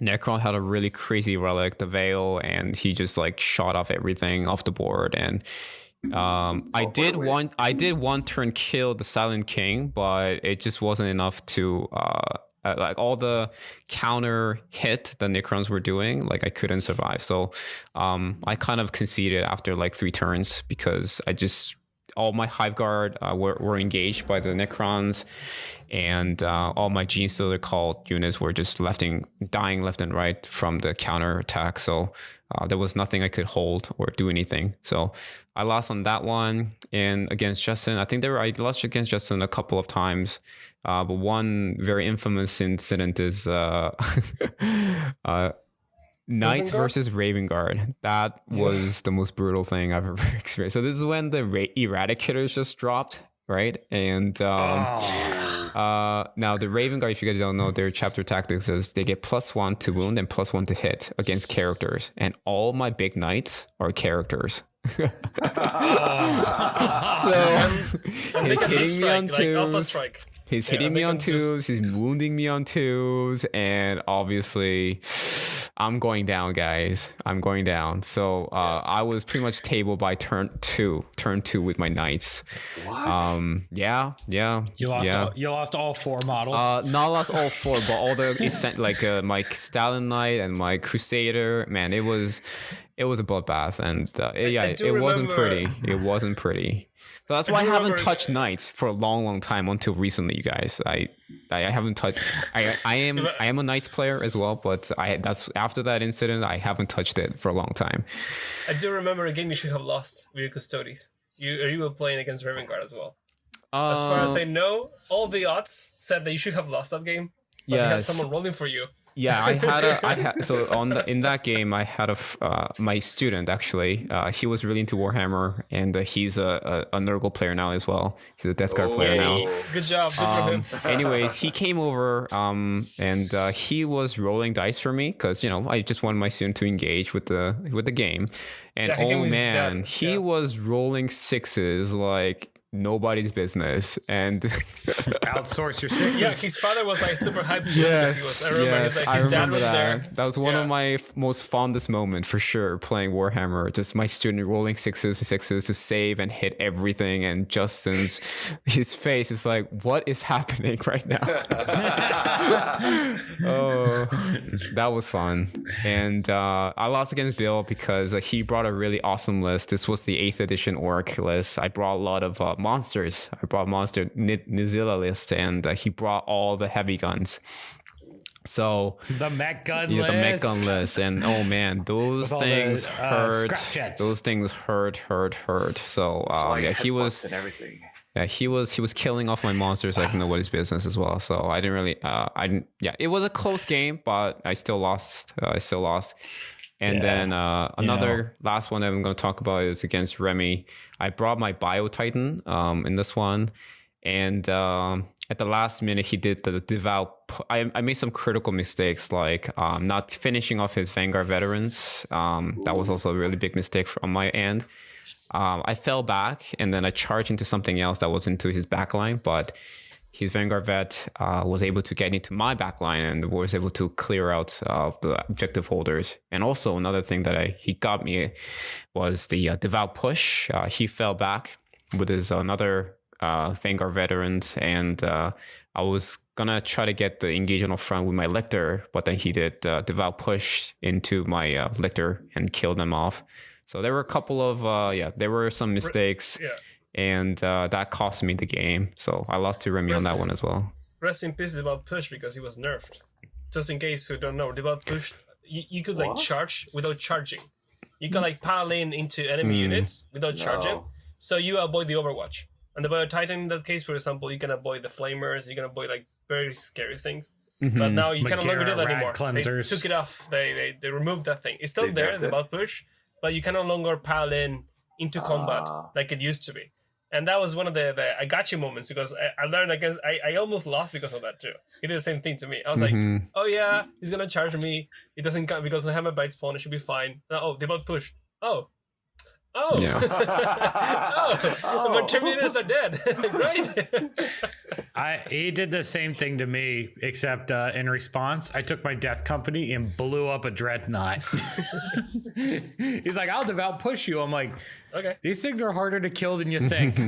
Necron had a really crazy relic, the Veil, and he just like shot off everything off the board. And I did one turn kill the Silent King, but it just wasn't enough to like all the counter hit the Necrons were doing, like I couldn't survive. So I kind of conceded after like 3 turns because all my Hive Guard were engaged by the Necrons, and all my Gene Stealer cult units were just dying left and right from the counter attack. So there was nothing I could hold or do anything. So I lost on that one. And against Justin, I lost against Justin a couple of times. But one very infamous incident is Knights versus Raven Guard. That was the most brutal thing I've ever experienced. So this is when the Eradicators just dropped, right? And now the Raven Guard, if you guys don't know, their chapter tactics is they get +1 to wound and +1 to hit against characters. And all my big Knights are characters. So he's hitting me on 2s. He's hitting me on 2s. He's wounding me on 2s. And obviously, I'm going down, guys. I'm going down. So I was pretty much tabled by turn two with my Knights. What? Yeah. You lost all 4 models. Not lost all 4, but all the like my Stalin Knight and my Crusader. Man, it was a bloodbath, and it wasn't pretty. It wasn't pretty. So that's why I haven't touched Knights for a long time until recently, you guys. I haven't touched. I am a Knights player as well, but that's after that incident, I haven't touched it for a long time. I do remember a game you should have lost with your Custodes. You were playing against Raven Guard as well. As far as I know, all the odds said that you should have lost that game. But you had someone rolling for you. Yeah, in that game I had my student actually. He was really into Warhammer, and he's a Nurgle player now as well. He's a Death Guard player now. Good job, good for him. Anyways, he came over and he was rolling dice for me because I just wanted my student to engage with the game, and he was rolling 6s like nobody's business, and outsource your 6s. Yeah, his father was like super hyped. Yes, I remember that. That was one of my most fondest moments for sure. Playing Warhammer, just my student rolling 6s to save and hit everything, and Justin's his face is like, "What is happening right now?" Oh, that was fun, and I lost against Bill because he brought a really awesome list. This was the 8th edition Orc list. I brought a lot of monsters. I brought monster Nizilla list, and he brought all the heavy guns. So the mech gun list. The mech gun list, and oh man, those things hurt. Those things hurt. So he was and everything. Yeah, he was killing off my monsters like nobody's business as well. So I didn't really. It was a close game, but I still lost. And then another last one that I'm going to talk about is against Remy. I brought my Bio Titan in this one. And at the last minute, he did the devout. I made some critical mistakes, like not finishing off his Vanguard veterans. That was also a really big mistake on my end. I fell back, and then I charged into something else that was into his backline. But his Vanguard vet was able to get into my backline and was able to clear out the objective holders. And also another thing that he got me was the devout push. He fell back with his another Vanguard veterans, and I was gonna try to get the engage on the front with my Lictor, but then he did devout push into my Lictor and killed them off. So there were a couple of there were some mistakes. Yeah. And that cost me the game. So I lost to Remy on that one as well. Rest in peace, Devout Push, because he was nerfed. Just in case you don't know, Devout Push, you could like charge without charging. You can like pile into enemy units without charging. So you avoid the Overwatch. And the Bio Titan in that case, for example, you can avoid the Flamers, you can avoid like very scary things. Mm-hmm. But now you can no longer do that anymore. Cleansers. They took it off. They removed that thing. It's still there, the Devout Push, but you can no longer pile into combat like it used to be. And that was one of the I got you moments because I learned against I almost lost because of that too. He did the same thing to me. I was like, oh yeah, he's gonna charge me. It doesn't count because I have my bite spawn. It should be fine. Oh, they both push. Oh. Yeah. My Terminators are dead. Great. He did the same thing to me, except in response, I took my Death Company and blew up a Dreadnought. He's like, I'll devout push you. I'm like, Okay. These things are harder to kill than you think.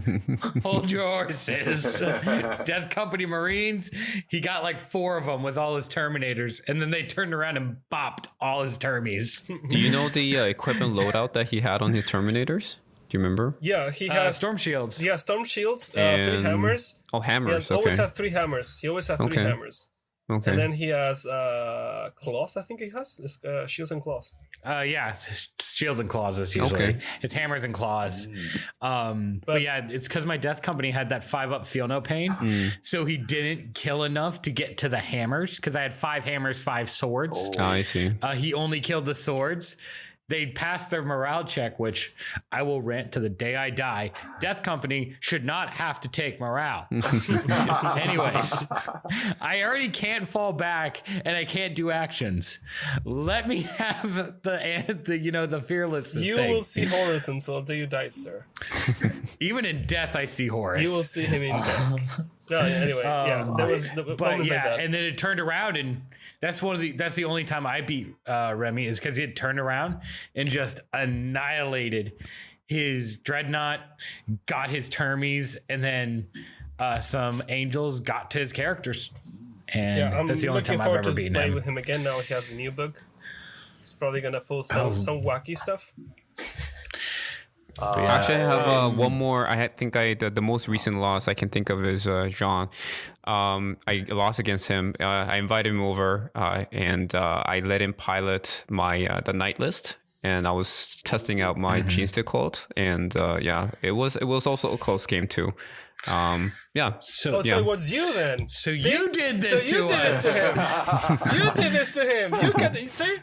Hold your horses. Death Company Marines, he got like 4 of them with all his Terminators, and then they turned around and bopped all his Termies. Do you know the equipment loadout that he had on his Terminators? Do you remember? Yeah, he has Storm Shields. Yeah, Storm Shields, 3 hammers. Oh, hammers. He Okay. always have 3 hammers. He always have 3 hammers. Okay. And then he has claws, I think he has. It's, shields and claws. Yeah, it's shields and claws is usually. Okay. It's hammers and claws. But yeah, it's because my Death Company had that 5-up Feel No Pain. So he didn't kill enough to get to the hammers because I had 5 hammers, 5 swords. Oh, I see. He only killed the swords. They passed their morale check, which I will rant to the day I die. Death Company should not have to take morale. Anyways, I already can't fall back and I can't do actions. Let me have the fearless You thing. will see Horus until the day you die, sir. Even in death, I see Horus. You will see him in death. No, anyway, yeah, there was the But moments yeah, like that. and then it turned around, and that's the only time I beat Remy is because it turned around and just annihilated his Dreadnought, got his Termies, and then some Angels got to his characters, and Yeah, I'm that's the only looking time I've forward ever to beaten play him. with him again. Now he has a new book. He's probably gonna pull some wacky stuff. Actually, I have one more. The most recent loss I can think of is Jean. I lost against him. I invited him over, and I let him pilot my the night list. And I was testing out my Gene Stick cult, and it was also a close game too. Yeah. So So it was you then. So you did this to us. You did this to him. You can see.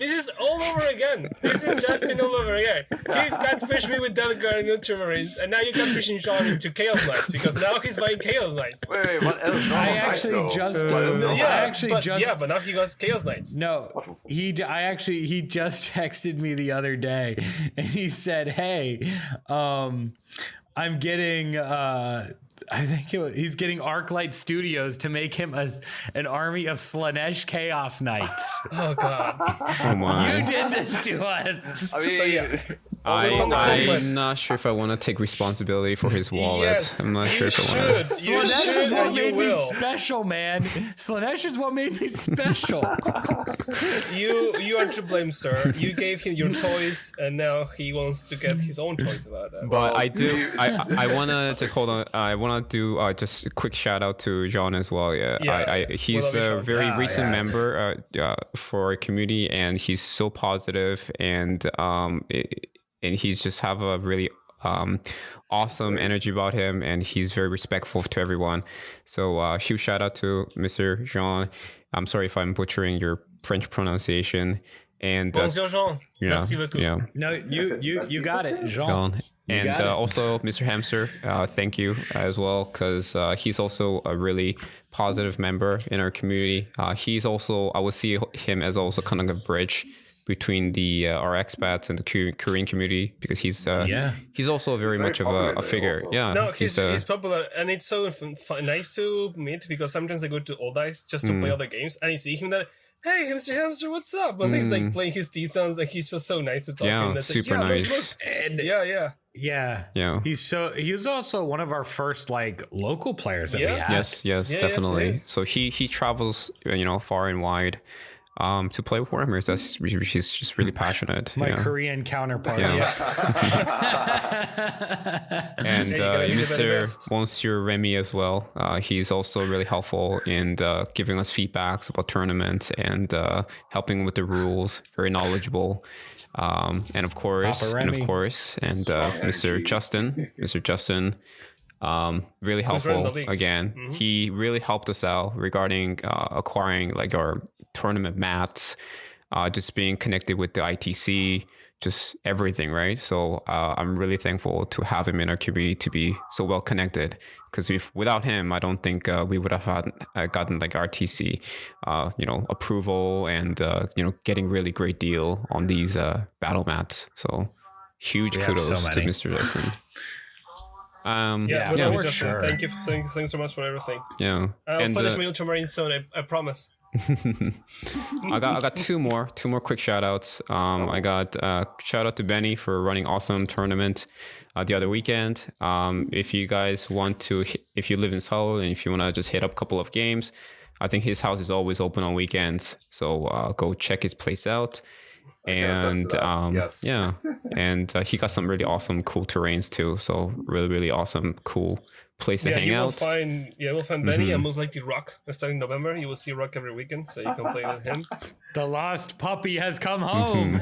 This is all over again. This is Justin all over again. He catfished me with Delgar and Ultramarines, and now you're catfishing Sean into Chaos Knights because now he's buying Chaos Knights. Wait, what else? I actually just But now he got Chaos Knights. No, he just texted me the other day, and he said, "Hey, I'm getting he's getting Arclight Studios to make him an army of Slanesh Chaos Knights." Oh god. Oh my. You did this to us. I mean, So yeah. I'm not sure if I want to take responsibility for his wallet. Yes, I'm not sure if I want to. You Slanesh is should what and you made me will. special, man. Slanesh is what made me special. You are to blame, sir. You gave him your toys, and now he wants to get his own toys about that. But I do. I want to just hold on. I want to do just a quick shout out to John as well. Yeah, he's Well, a very recent yeah. member for our community, and he's so positive, and he's just have a really awesome energy about him, and he's very respectful to everyone. So huge shout out to Mr. Jean. I'm sorry if I'm butchering your French pronunciation. And Bonjour, Jean. Merci beaucoup. yeah. No, you got it, Jean. John. And got it. also Mr. Hamster, thank you as well, because he's also a really positive member in our community. He's also, I would see him as also kind of a bridge between our expats and the Korean community, because he's also very much of a figure. also. Yeah, No, he's popular, and it's so nice to meet, because sometimes I go to Old Dice just to play other games, and I see him there. Hey, Hamster, what's up? And he's like playing his D sounds, like he's just so nice to talk to. Yeah, And it's super like, nice. Look. And Yeah. he's also one of our first like local players that we Yeah. had. Yes, Yeah, definitely. yes. So he travels, far and wide, to play with Warhammer. He's just really passionate. My yeah. Korean counterpart. Yeah. And Yeah, you gotta do the Mr. best. Monsieur Remy as well. He's also really helpful in giving us feedbacks about tournaments and helping with the rules. Very knowledgeable. And of course, Papa Remy. Mr. Justin, really helpful the league. again. He really helped us out regarding acquiring like our tournament mats, just being connected with the ITC, just everything, right? So I'm really thankful to have him in our community, to be so well connected. Because without him, I don't think we would have gotten like RTC, approval and getting really great deal on these battle mats. So huge kudos to Mr. Justin. For sure. Thank you. Thanks so much for everything. Yeah, I'll finish my Ultramarine soon. I promise. I got two more quick shout outs. I got shout out to Benny for running awesome tournament the other weekend. If you guys want to, if you live in Seoul and if you want to just hit up a couple of games, I think his house is always open on weekends, so go check his place out. And yes. Yeah, and he got some really awesome cool terrains too, so really awesome cool place to hang out. We'll find Benny and most likely Rock starting November. You will see Rock every weekend, so you can play with him. The lost puppy has come home.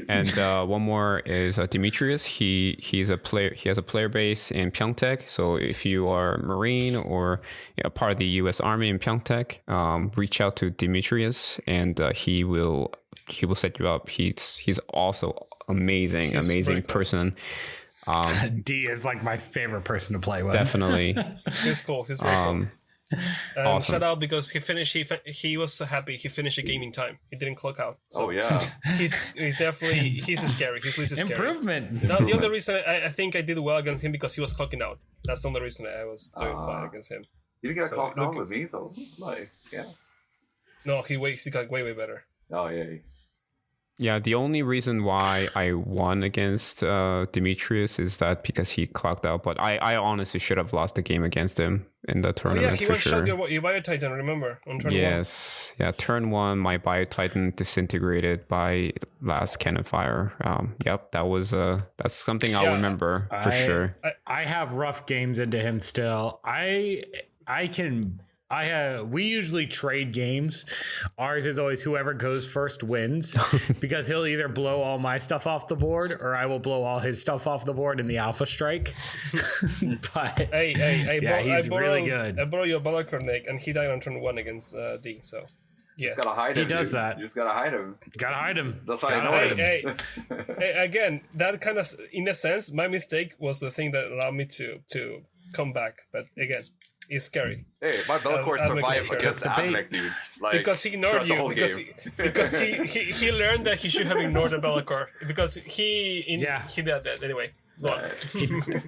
And one more is Demetrius. He's a player. He has a player base in Pyeongtaek. So if you are Marine or part of the U.S. Army in Pyeongtaek, reach out to Demetrius, and he will set you up. He's also amazing person. D is like my favorite person to play with. Definitely. He's cool. He's very cool. Awesome. Shout out because he was so happy he finished the gaming time. He didn't clock out. So he's definitely scary. He's least scary. Improvement. Now the other reason I think I did well against him because he was clocking out. That's the only reason I was doing fine against him. You didn't get clocked out with me though. No, he got way better. Oh yeah. Yeah, the only reason why I won against Demetrius is that because he clocked out. But I honestly should have lost the game against him in the tournament he for sure. Your Bio Titan, remember? On turn yes, one. Yeah, turn 1, my Bio Titan disintegrated by last cannon fire. Yep, that's something I'll remember for sure. I have rough games into him still. We usually trade games. Ours is always whoever goes first wins because he'll either blow all my stuff off the board or I will blow all his stuff off the board in the Alpha Strike. But he's really good. I borrowed your Balakar and he died on turn 1 against D. So you just gotta hide him. He does that. You just gotta hide him. Gotta hide him. That's why I know him. Again, that kind of, in a sense, my mistake was the thing that allowed me to come back. But again, it's scary. Hey, my Belcourt survived against Admech, dude. Because he ignored you. Because he learned that he should have ignored the Belcourt. Because he did that anyway.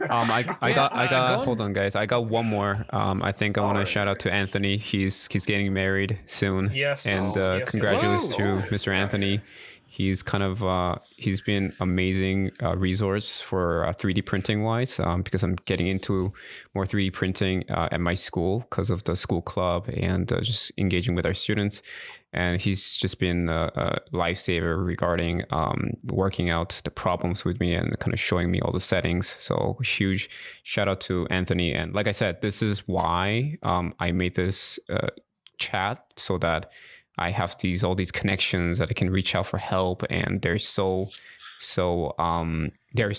I got hold on guys. I got one more. I think I want to shout out to Anthony. He's getting married soon. Yes. And congratulations to Mr. Anthony. He's he's been amazing resource for 3D printing wise because I'm getting into more 3D printing at my school because of the school club and just engaging with our students. And he's just been a lifesaver regarding working out the problems with me and kind of showing me all the settings. So huge shout out to Anthony. And like I said, this is why I made this chat so that I have all these connections that I can reach out for help, and they're so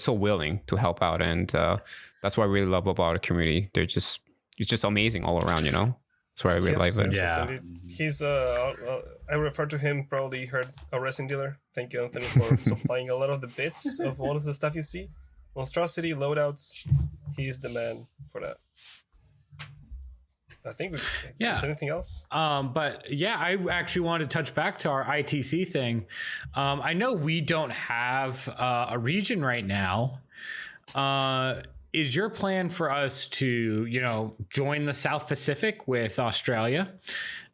willing to help out, and that's what I really love about our community. It's just amazing all around, That's why I really like it. Yeah, he's I refer to him, probably heard a resin dealer. Thank you, Anthony, for supplying a lot of the bits of all of the stuff you see, monstrosity loadouts. He's the man for that. I think is there anything else? But I actually want to touch back to our ITC thing. I know we don't have a region right now. Is your plan for us to, join the South Pacific with Australia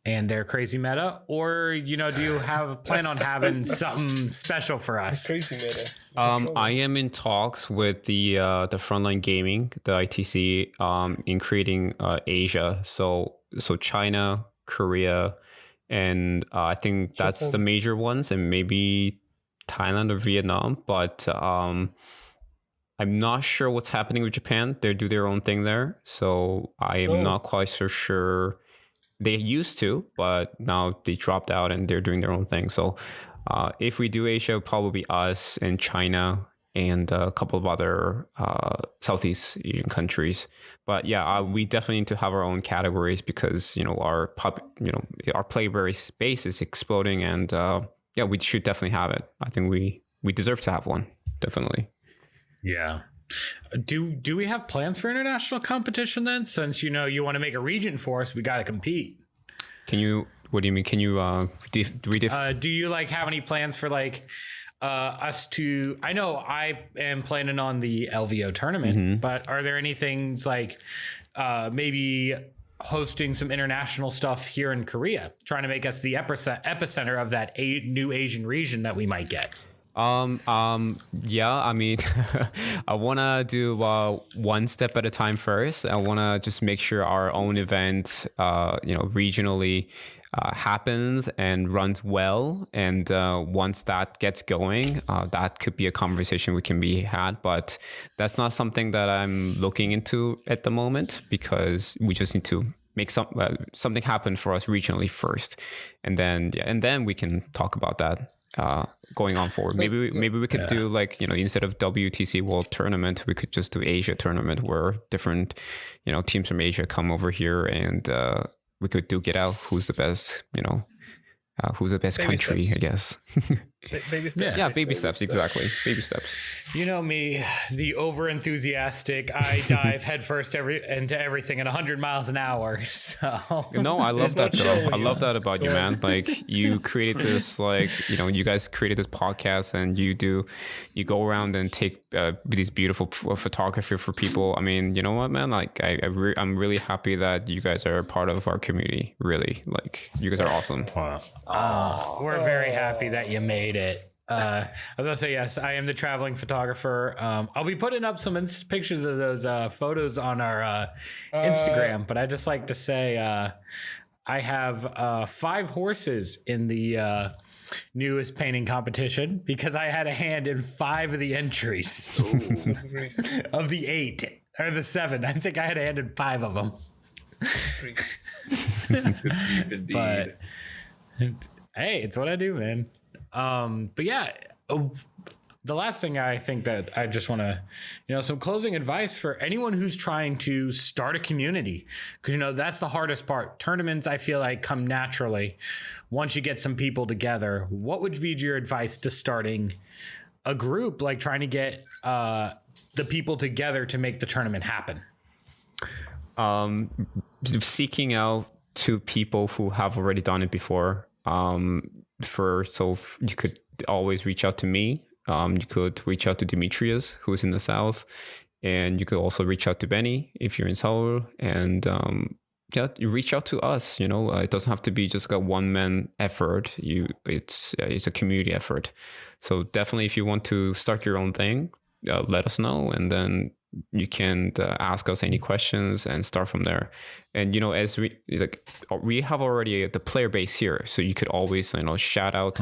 and their crazy meta, or do you have a plan on having something special for us? Crazy meta. I am in talks with the Frontline Gaming, the ITC, in creating Asia. So China, Korea, and I think that's the major ones, and maybe Thailand or Vietnam. But I'm not sure what's happening with Japan. They do their own thing there, so I am not quite so sure. They used to, but now they dropped out and they're doing their own thing. So if we do Asia, probably us and China and a couple of other Southeast Asian countries. But we definitely need to have our own categories because our player base is exploding, and yeah, we should definitely have it. I think we deserve to have one, definitely. Yeah. Do we have plans for international competition then? Since you want to make a region for us, we got to compete. Can you? What do you mean? Can you do you have any plans for us to? I know I am planning on the LVO tournament, but are there any things maybe hosting some international stuff here in Korea, trying to make us the epicenter of that new Asian region that we might get? Yeah, I mean, I want to do one step at a time first. I want to just make sure our own event, regionally happens and runs well. And once that gets going, that could be a conversation we can be had. But that's not something that I'm looking into at the moment, because we just need to make something happen for us regionally first, and then we can talk about that going on forward. Maybe we could do instead of WTC World Tournament, we could just do Asia Tournament, where different teams from Asia come over here, and we could get out who's the best who's the best Baby country, steps. I guess. Baby steps. Yeah, baby steps, exactly. Baby steps. You know me, the over enthusiastic. I dive headfirst into everything at 100 miles an hour. So no, I love that not though. showing I you. love that about you, man. You created this, you guys created this podcast, and you go around and take these beautiful photography for people. I mean, you know what, man? I'm really happy that you guys are a part of our community. Really, you guys are awesome. we're very happy that you made it. I was gonna say, yes, I am the traveling photographer. I'll be putting up some pictures of those photos on our Instagram, but I just like to say I have 5 horses in the newest painting competition, because I had a hand in 5 of the entries of the 8 or the 7. I think I had a hand in 5 of them. Indeed. But hey, it's what I do, man. But yeah, the last thing I think that I just want to, some closing advice for anyone who's trying to start a community, because, that's the hardest part. Tournaments, I feel like, come naturally once you get some people together. What would be your advice to starting a group, trying to get the people together to make the tournament happen? Seeking out to people who have already done it before. So you could always reach out to me. You could reach out to Demetrius, who's in the south, and you could also reach out to Benny if you're in Seoul. And you reach out to us. It doesn't have to be just a one-man effort. It's a community effort. So definitely, if you want to start your own thing, let us know, and then you can ask us any questions and start from there. And as we have already the player base here, so you could always shout out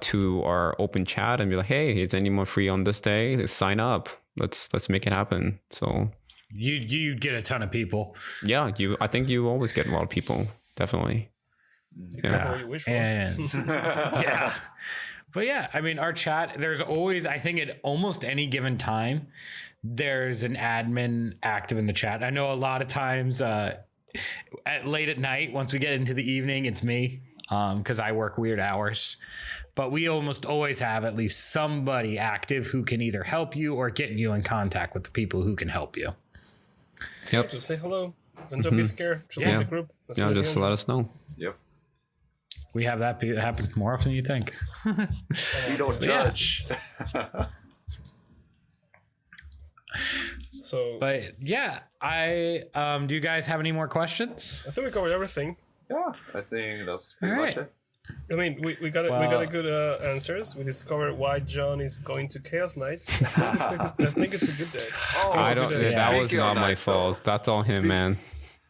to our open chat and be like, hey, is anyone free on this day? Sign up. Let's make it happen. So you get a ton of people. Yeah, I think you always get a lot of people. Definitely. Careful what you wish for. And yeah. But yeah, I mean, our chat, there's always, I think at almost any given time, there's an admin active in the chat. I know a lot of times late at night, once we get into the evening, it's me, because I work weird hours. But we almost always have at least somebody active who can either help you or get you in contact with the people who can help you. Yep. Just say hello. And don't be scared. Just leave the group. Just let us know. Yep. We have that happen more often than you think. We don't judge. So, But yeah, do you guys have any more questions? I think we covered everything. Yeah, I think that's pretty All much right. it. I mean, we got a good answers. We discovered why John is going to Chaos Knights. I think it's a good day. Oh, I don't. That was Speaking of not my Knights, fault. That's all him, man.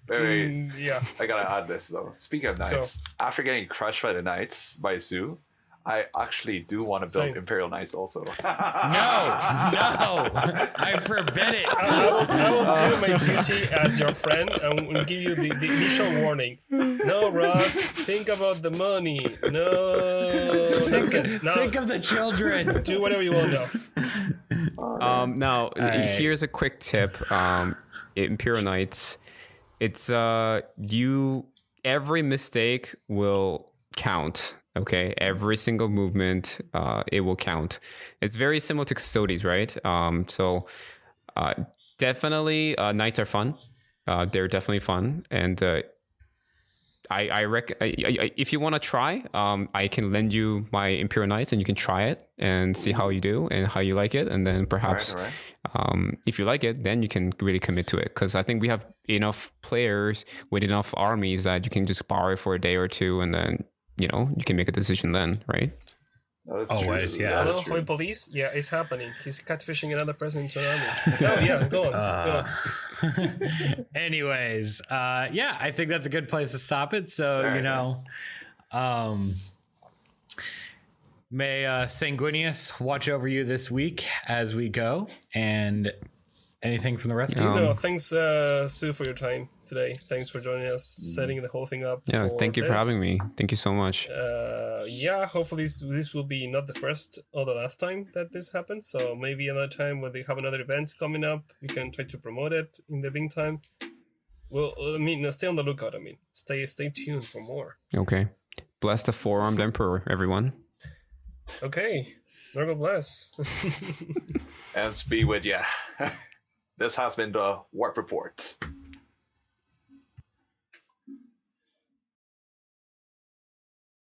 Wait, Yeah. I gotta add this though. Speaking of Knights, after getting crushed by the Knights by Su, I actually do want to build Same. Imperial Knights also. No, I forbid it. I will do my duty as your friend and will give you the initial warning. No, Rob, think about the money. No, that's it. No, Think of the children. do whatever you want now. Now, right. here's a quick tip. Imperial Knights, it's every mistake will count. Okay, every single movement, it will count. It's very similar to Custodes, right? Definitely, knights are fun. They're definitely fun, and if you want to try, I can lend you my Imperial Knights, and you can try it and see how you do and how you like it, and then perhaps, All right. if you like it, then you can really commit to it. Because I think we have enough players with enough armies that you can just borrow it for a day or two, and then you can make a decision then, right? No, that's Always, true. yeah. That Hello, is true. Hoi Police? Yeah, it's happening. He's catfishing another person into an army. Oh, yeah, go on. Anyways, yeah, I think that's a good place to stop it. So, may Sanguinius watch over you this week as we go. And anything from the rest of you? No, thanks, Sue, for your time today. Thanks for joining us, setting the whole thing up. Yeah, thank you for having me. Thank you so much. Yeah, hopefully this will be not the first or the last time that this happens. So maybe another time when they have another event coming up, we can try to promote it in the meantime. Well, stay on the lookout. Stay tuned for more. Okay. Bless the four-armed emperor, everyone. Okay. Lord God bless. And be with ya. This has been the Warp Report.